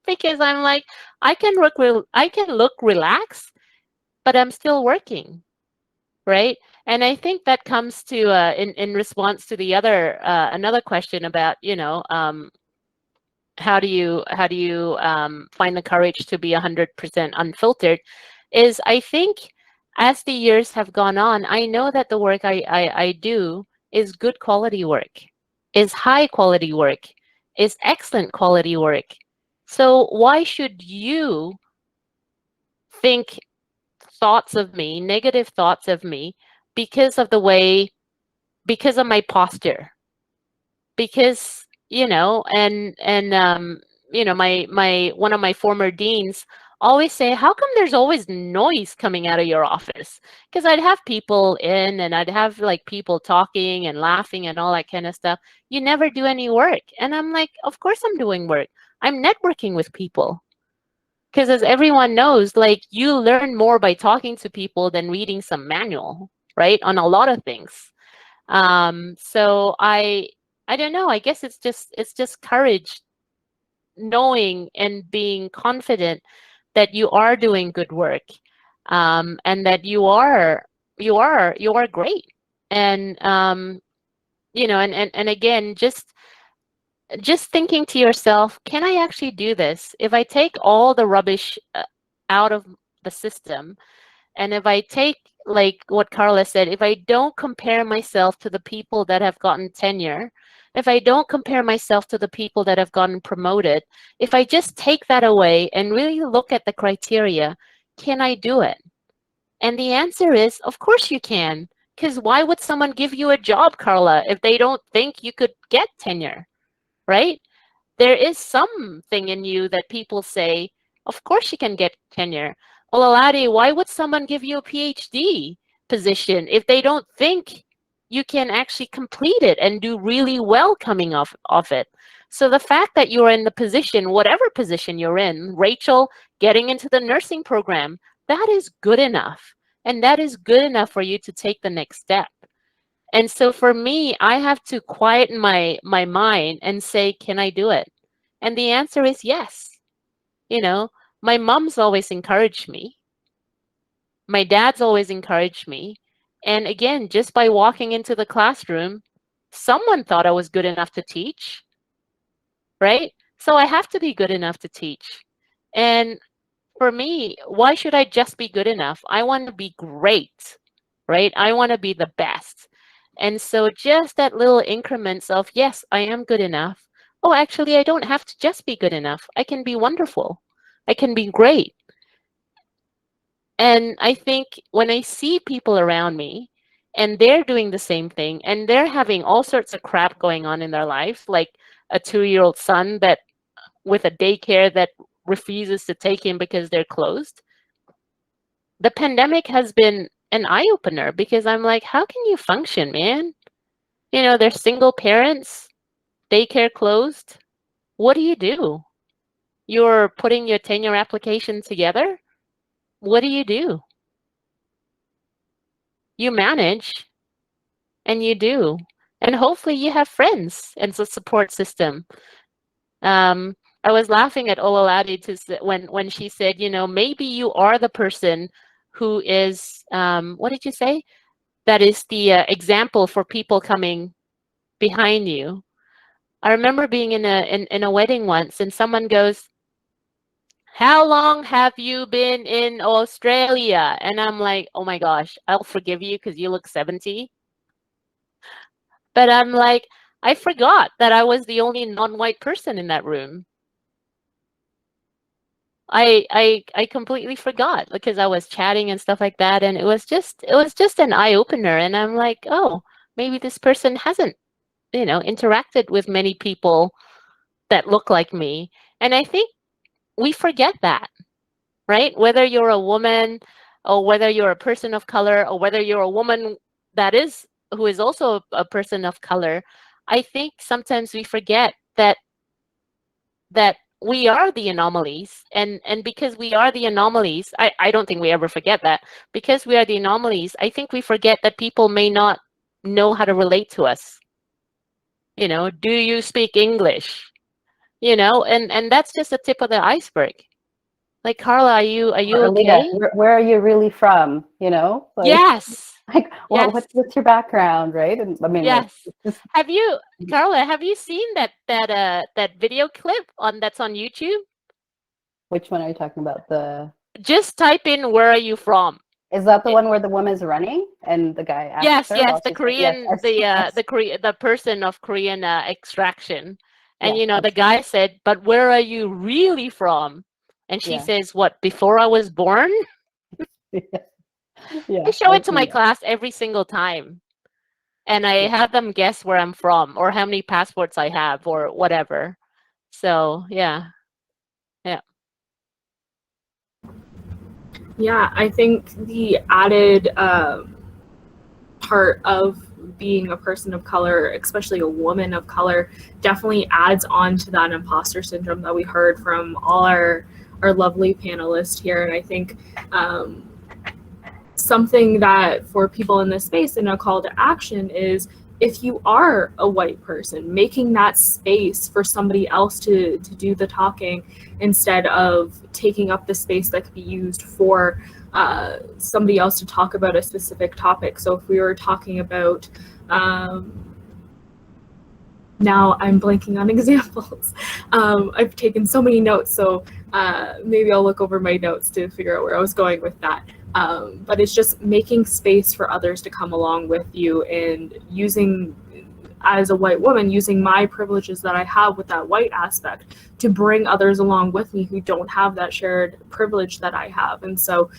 Because I'm like, I can look relaxed, but I'm still working, right? And I think that comes to in response to the other another question about, you know, how do you find the courage to be 100% unfiltered? Is, I think, as the years have gone on, I know that the work I do is good quality work, is high quality work, is excellent quality work. So why should you think thoughts of me, negative thoughts of me, because of my posture? Because, you know, and you know, my one of my former deans always say, how come there's always noise coming out of your office? Because I'd have people in, and I'd have like people talking and laughing and all that kind of stuff. You never do any work. And I'm like, of course I'm doing work. I'm networking with people. Because as everyone knows, like, you learn more by talking to people than reading some manual, right? On a lot of things. So I don't know. I guess it's just courage, knowing and being confident that you are doing good work, and that you are great. And you know, and again, just thinking to yourself, can I actually do this? If I take all the rubbish out of the system, and if I take, like what Karla said, if I don't compare myself to the people that have gotten tenure, if I don't compare myself to the people that have gotten promoted, if I just take that away and really look at the criteria, can I do it? And the answer is, of course you can. Because why would someone give you a job, Karla, if they don't think you could get tenure, right? There is something in you that people say, of course you can get tenure. Ololade, why would someone give you a PhD position if they don't think you can actually complete it and do really well coming off it? So the fact that you're in the position, whatever position you're in, Rachel, getting into the nursing program, that is good enough. And that is good enough for you to take the next step. And so for me, I have to quieten my mind and say, can I do it? And the answer is yes. You know, my mom's always encouraged me. My dad's always encouraged me. And again, just by walking into the classroom, someone thought I was good enough to teach, right? So I have to be good enough to teach. And for me, why should I just be good enough? I want to be great, right? I want to be the best. And so just that little increments of, yes, I am good enough. Oh, actually, I don't have to just be good enough. I can be wonderful. I can be great. And I think when I see people around me and they're doing the same thing, and they're having all sorts of crap going on in their life, like a 2-year-old son that with a daycare that refuses to take him because they're closed. The pandemic has been an eye-opener because I'm like, how can you function, man? You know, they're single parents, daycare closed. What do you do? You're putting your tenure application together? What do? You manage, and you do. And hopefully you have friends and a support system. I was laughing at Ololade when she said, you know, maybe you are the person who is, what did you say? That is the example for people coming behind you. I remember being in a wedding once, and someone goes, "How long have you been in Australia?" And I'm like, "Oh my gosh, I'll forgive you because you look 70." But I'm like, I forgot that I was the only non-white person in that room. I completely forgot because I was chatting and stuff like that, and it was just an eye-opener. And I'm like, oh, maybe this person hasn't, you know, interacted with many people that look like me. And I think we forget that, right? Whether you're a woman or whether you're a person of color or whether you're a woman who is also a person of color, I think sometimes we forget that we are the anomalies, and because we are the anomalies, I don't think we ever forget that. Because we are the anomalies, I think we forget that people may not know how to relate to us. You know, do you speak English? You know, and that's just the tip of the iceberg. Like, Karla, are you Elita, okay? where are you really from? You know, like, Yes. like, well, Yes. what's your background, right? And I mean, Yes. like, Have you, Karla, have you seen that video clip that's on YouTube? which one are you talking about? Just type in, "Where are you from?" Is that the one where the woman's running and the guy asks Yes, her? yes, while the she's running? Yes, Korean, I've seen- I've the person of Korean extraction, and Yeah, you know, the okay. guy said, "But where are you really from?" And she Yeah. says, "What, before I was born?" Yeah, I show I've it to seen my that. class every single time, and I Yeah. have them guess where I'm from or how many passports I have or whatever. So yeah, yeah. Yeah, I think the added part of being a person of color, especially a woman of color, definitely adds on to that imposter syndrome that we heard from all our lovely panelists here. And I think something that for people in this space and a call to action is, if you are a white person, making that space for somebody else to do the talking instead of taking up the space that could be used for somebody else to talk about a specific topic. So if we were talking about, now I'm blanking on examples. I've taken so many notes, so maybe I'll look over my notes to figure out where I was going with that. But it's just making space for others to come along with you, and using, as a white woman, using my privileges that I have with that white aspect to bring others along with me who don't have that shared privilege that I have. And so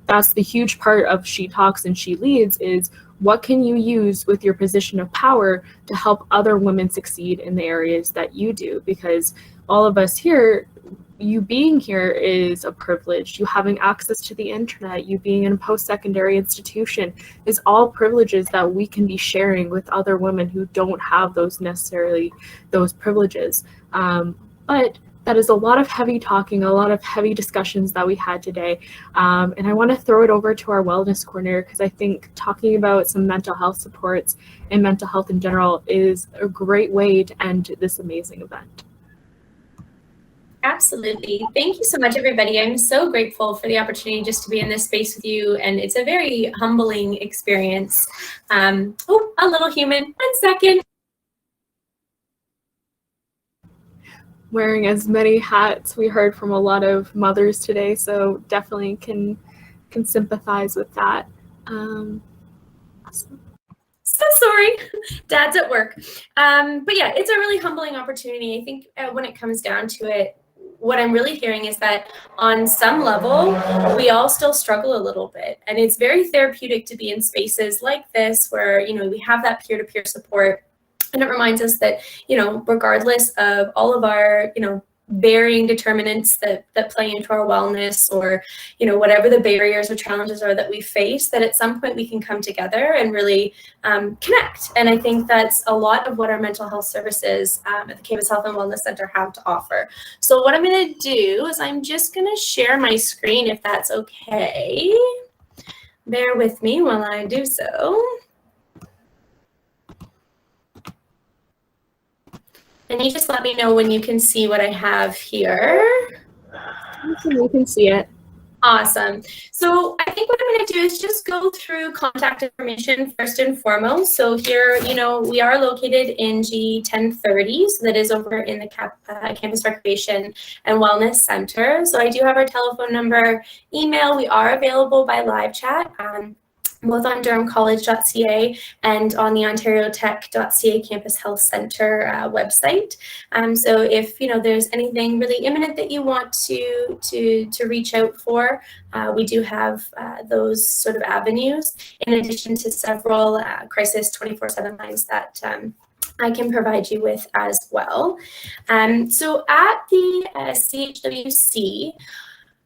that's the huge part of She Talks and She Leads, is what can you use with your position of power to help other women succeed in the areas that you do? Because all of us here, you being here is a privilege. You having access to the internet, you being in a post-secondary institution, is all privileges that we can be sharing with other women who don't have those privileges. But that is a lot of heavy talking, a lot of heavy discussions that we had today. And I want to throw it over to our wellness coordinator, because I think talking about some mental health supports and mental health in general is a great way to end this amazing event. Absolutely. Thank you so much, everybody. I'm so grateful for the opportunity just to be in this space with you, and it's a very humbling experience. Oh, a little human. 1 second. Wearing as many hats. We heard from a lot of mothers today, so definitely can sympathize with that. So sorry, Dad's at work. But yeah, it's a really humbling opportunity. I think when it comes down to it, what I'm really hearing is that on some level, we all still struggle a little bit. And it's very therapeutic to be in spaces like this where, you know, we have that peer-to-peer support. And it reminds us that, you know, regardless of all of our, you know, varying determinants that play into our wellness, or, you know, whatever the barriers or challenges are that we face, that at some point we can come together and really connect. And I think that's a lot of what our mental health services at the Campus Health and Wellness Center have to offer. So what I'm going to do is I'm just going to share my screen, if that's okay. Bear with me while I do so. And you just let me know when you can see what I have here. We can see it. Awesome. So I think what I'm going to do is just go through contact information first and foremost. So here, you know, we are located in G1030, so that is over in the Campus Recreation and Wellness Center. So I do have our telephone number, email. We are available by live chat. Both on durhamcollege.ca and on the ontariotech.ca Campus Health Center website. So if, you know, there's anything really imminent that you want to reach out for, we do have those sort of avenues, in addition to several crisis 24/7 lines that I can provide you with as well. So at the CHWC,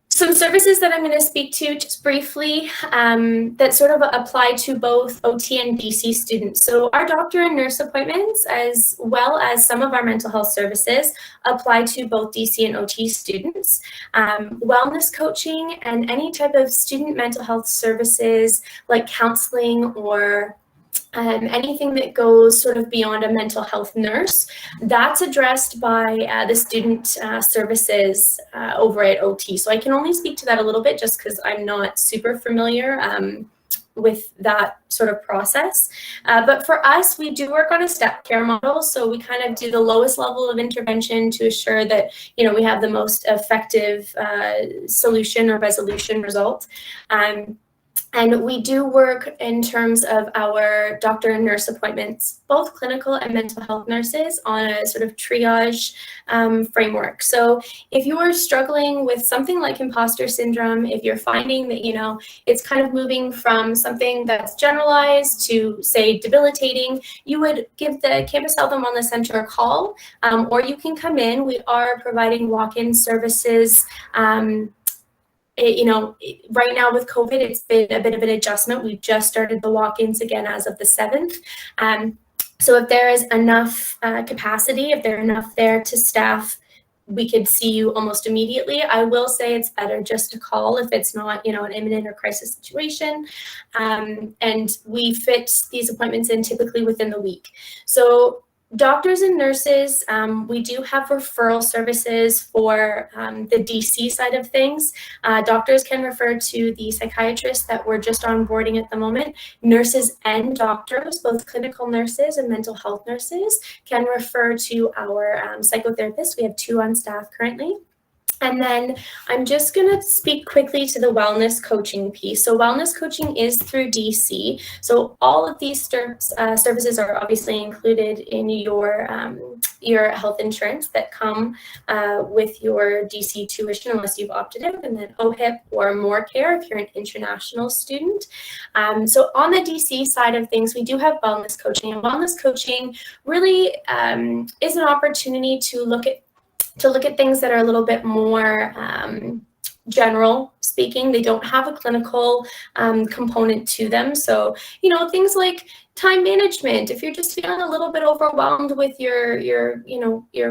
some services that I'm going to speak to just briefly that sort of apply to both OT and DC students. So our doctor and nurse appointments, as well as some of our mental health services, apply to both DC and OT students. Wellness coaching and any type of student mental health services like counseling or anything that goes sort of beyond a mental health nurse, that's addressed by the student services over at OT. So I can only speak to that a little bit just because I'm not super familiar with that sort of process. But for us, we do work on a step care model. So we kind of do the lowest level of intervention to assure that, you know, we have the most effective solution or resolution result. And we do work in terms of our doctor and nurse appointments, both clinical and mental health nurses, on a sort of triage framework. So if you are struggling with something like imposter syndrome, if you're finding that, you know, it's kind of moving from something that's generalized to, say, debilitating, you would give the Campus Health and Wellness Center a call, or you can come in. We are providing walk-in services. You know, right now with COVID, it's been a bit of an adjustment. We've just started the walk-ins again as of the 7th. So if there is enough capacity, if there are enough there to staff, we could see you almost immediately. I will say it's better just to call if it's not, you know, an imminent or crisis situation. And we fit these appointments in typically within the week. So doctors and nurses, we do have referral services for the DC side of things. Doctors can refer to the psychiatrists that we're just onboarding at the moment. Nurses and doctors, both clinical nurses and mental health nurses, can refer to our psychotherapists. We have 2 on staff currently. And then I'm just going to speak quickly to the wellness coaching piece. So wellness coaching is through DC. So all of these services are obviously included in your health insurance that come with your DC tuition, unless you've opted out, and then OHIP or MoreCare if you're an international student. So on the DC side of things, we do have wellness coaching. And wellness coaching really is an opportunity to look at things that are a little bit more general speaking. They don't have a clinical component to them. So, you know, things like time management, if you're just feeling a little bit overwhelmed with your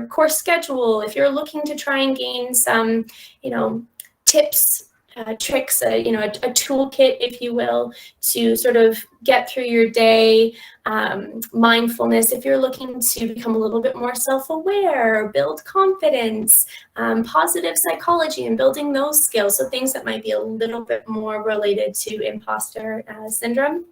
course schedule, if you're looking to try and gain some, you know, tips, tricks, a toolkit, if you will, to sort of get through your day. Mindfulness, if you're looking to become a little bit more self-aware, build confidence, positive psychology and building those skills. So things that might be a little bit more related to imposter syndrome.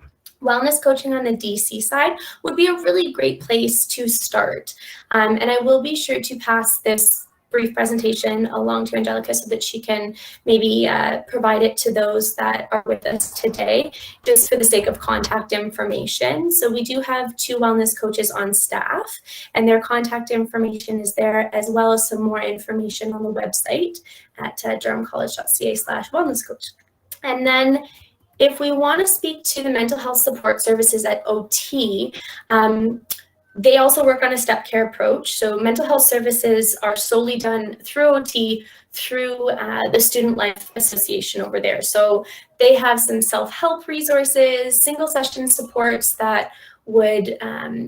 Wellness coaching on the DC side would be a really great place to start. And I will be sure to pass this brief presentation along to Angelica so that she can maybe provide it to those that are with us today, just for the sake of contact information. So we do have 2 wellness coaches on staff, and their contact information is there, as well as some more information on the website at durhamcollege.ca/wellnesscoach. And then if we want to speak to the mental health support services at OT, they also work on a step care approach. So mental health services are solely done through OT, through the Student Life Association over there. So they have some self-help resources, single session supports that would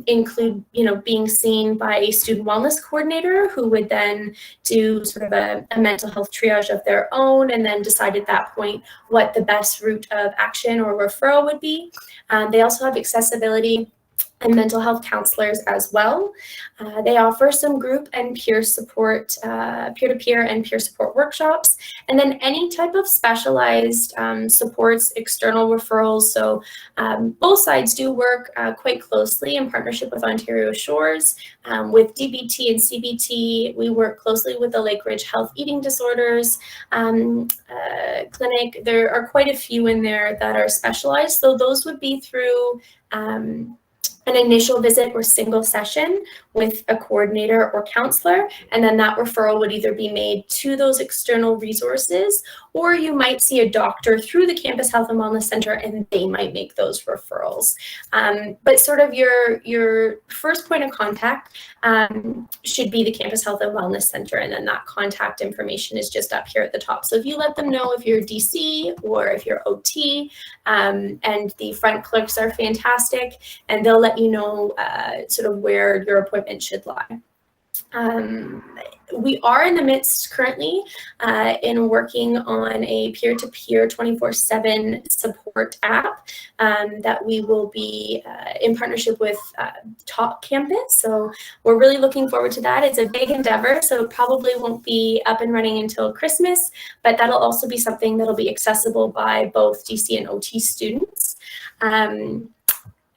include, being seen by a student wellness coordinator who would then do sort of a mental health triage of their own, and then decide at that point what the best route of action or referral would be. They also have accessibility and mental health counselors as well. They offer some group and peer support, peer-to-peer and peer support workshops, and then any type of specialized supports, external referrals. So both sides do work quite closely in partnership with Ontario Shores. With DBT and CBT, we work closely with the Lake Ridge Health Eating Disorders clinic. There are quite a few in there that are specialized. So those would be through an initial visit or single session with a coordinator or counselor, and then that referral would either be made to those external resources, or you might see a doctor through the Campus Health and Wellness Center and they might make those referrals. But sort of your first point of contact should be the Campus Health and Wellness Center, and then that contact information is just up here at the top. So if you let them know if you're DC or if you're OT, and the front clerks are fantastic, and they'll let you know sort of where your appointment should lie. We are in the midst currently in working on a peer-to-peer 24/7 support app that we will be in partnership with Top Campus. So we're really looking forward to that. It's a big endeavor, so it probably won't be up and running until Christmas, but that'll also be something that'll be accessible by both DC and OT students.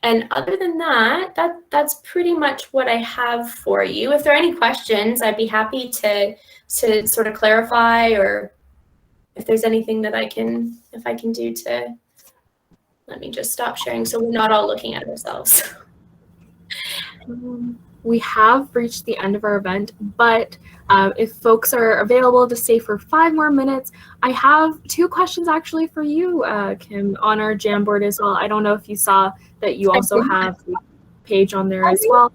And other than that, that's pretty much what I have for you. If there are any questions, I'd be happy to sort of clarify, or if there's anything that I can do to, let me just stop sharing so we're not all looking at ourselves. We have reached the end of our event, but if folks are available to stay for 5 more minutes, I have 2 questions actually for you, Kim, on our Jamboard as well. I don't know if you saw that you also have the page on there as well.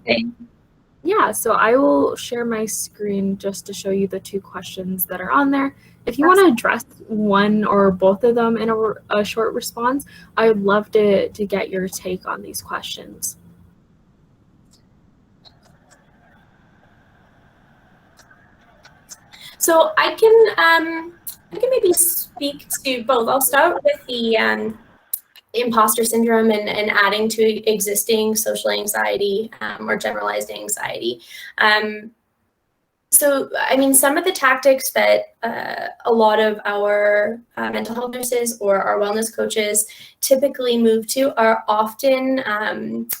Yeah, so I will share my screen just to show you the 2 questions that are on there. If you want to address one or both of them in a short response, I would love to get your take on these questions. So I can maybe speak to both. I'll start with the imposter syndrome and adding to existing social anxiety or generalized anxiety. So, I mean, some of the tactics that a lot of our mental health nurses or our wellness coaches typically move to are often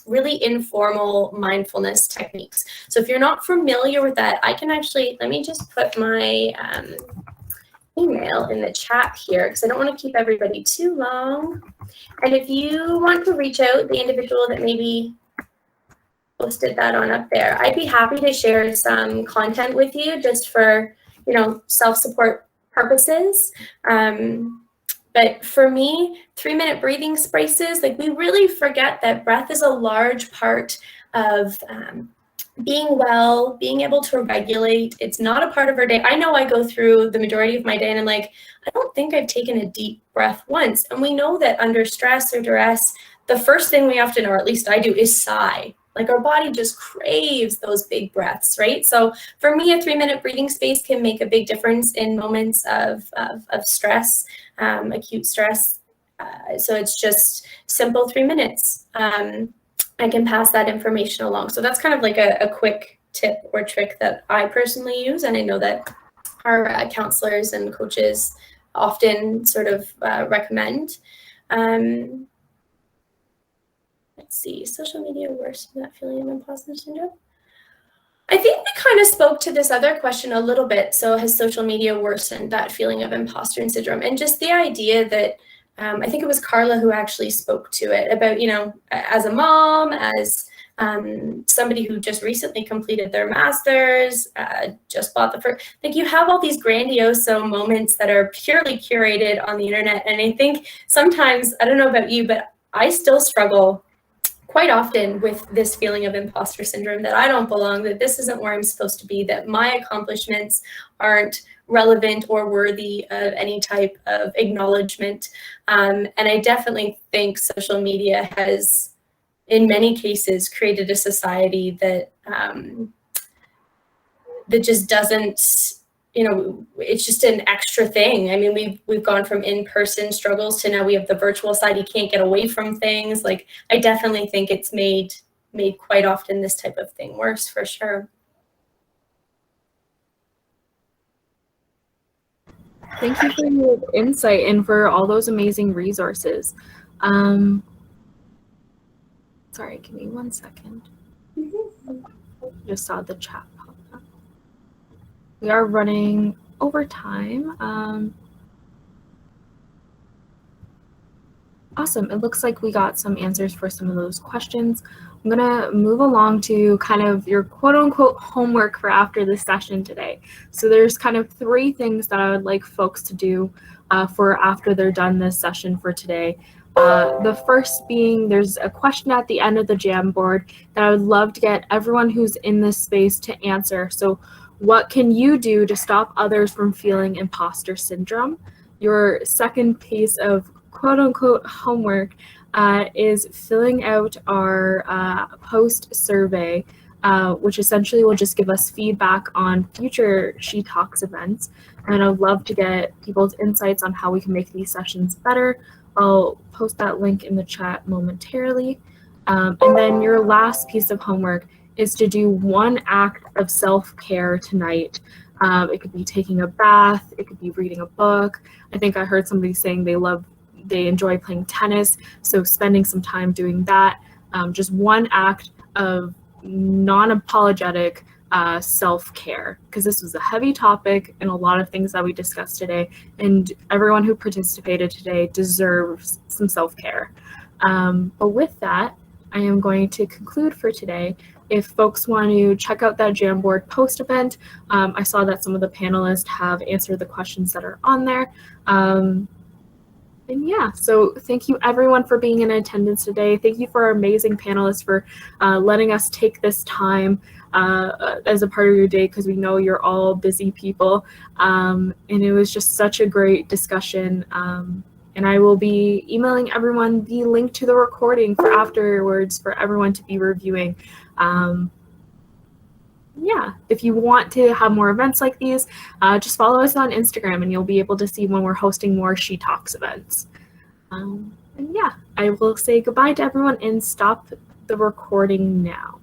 really informal mindfulness techniques. So if you're not familiar with that, I can actually, let me just put my email in the chat here because I don't want to keep everybody too long. And if you want to reach out, the individual that maybe posted that on up there, I'd be happy to share some content with you just for, self-support purposes. But for me, 3-minute breathing spaces, like we really forget that breath is a large part of being well, being able to regulate. It's not a part of our day. I know I go through the majority of my day and I'm like, I don't think I've taken a deep breath once. And we know that under stress or duress, the first thing we often, or at least I do, is sigh. Like our body just craves those big breaths, right? So for me, a 3-minute breathing space can make a big difference in moments of stress, acute stress. So it's just simple 3 minutes. I can pass that information along. So that's kind of like a quick tip or trick that I personally use. And I know that our counselors and coaches often sort of recommend. Let's see, social media worse than that feeling of imposter syndrome. I think we kind of spoke to this other question a little bit. So has social media worsened that feeling of imposter syndrome? And just the idea that I think it was Karla who actually spoke to it about, you know, as a mom, as somebody who just recently completed their master's, just bought the first, like you have all these grandiose moments that are purely curated on the internet. And I think sometimes, I don't know about you, but I still struggle quite often with this feeling of imposter syndrome, that I don't belong, that this isn't where I'm supposed to be, that my accomplishments aren't relevant or worthy of any type of acknowledgement. And I definitely think social media has, in many cases, created a society that that just doesn't, you know, it's just an extra thing. I mean, we've gone from in-person struggles to now we have the virtual side. You can't get away from things. Like, I definitely think it's made quite often this type of thing worse, for sure. Thank you for your insight and for all those amazing resources. Sorry, give me 1 second. Just saw the chat pop up. We are running over time. Awesome. It looks like we got some answers for some of those questions. I'm gonna move along to kind of your quote unquote homework for after this session today. So there's kind of 3 things that I would like folks to do for after they're done this session for today. The first being, there's a question at the end of the Jamboard that I would love to get everyone who's in this space to answer. So what can you do to stop others from feeling imposter syndrome? Your second piece of quote unquote homework is filling out our post survey, which essentially will just give us feedback on future SheTalks events. And I'd love to get people's insights on how we can make these sessions better. I'll post that link in the chat momentarily. And then your last piece of homework is to do 1 act of self-care tonight. It could be taking a bath, it could be reading a book. I think I heard somebody saying they enjoy playing tennis, so spending some time doing that. Just 1 act of non-apologetic self-care, because this was a heavy topic and a lot of things that we discussed today, and everyone who participated today deserves some self-care. But with that, I am going to conclude for today. If folks want to check out that Jamboard post event, I saw that some of the panelists have answered the questions that are on there. And yeah, so thank you everyone for being in attendance today. Thank you for our amazing panelists for letting us take this time as a part of your day, because we know you're all busy people. And it was just such a great discussion. And I will be emailing everyone the link to the recording for afterwards for everyone to be reviewing. Yeah, if you want to have more events like these, just follow us on Instagram and you'll be able to see when we're hosting more SheTalks events. And yeah, I will say goodbye to everyone and stop the recording now.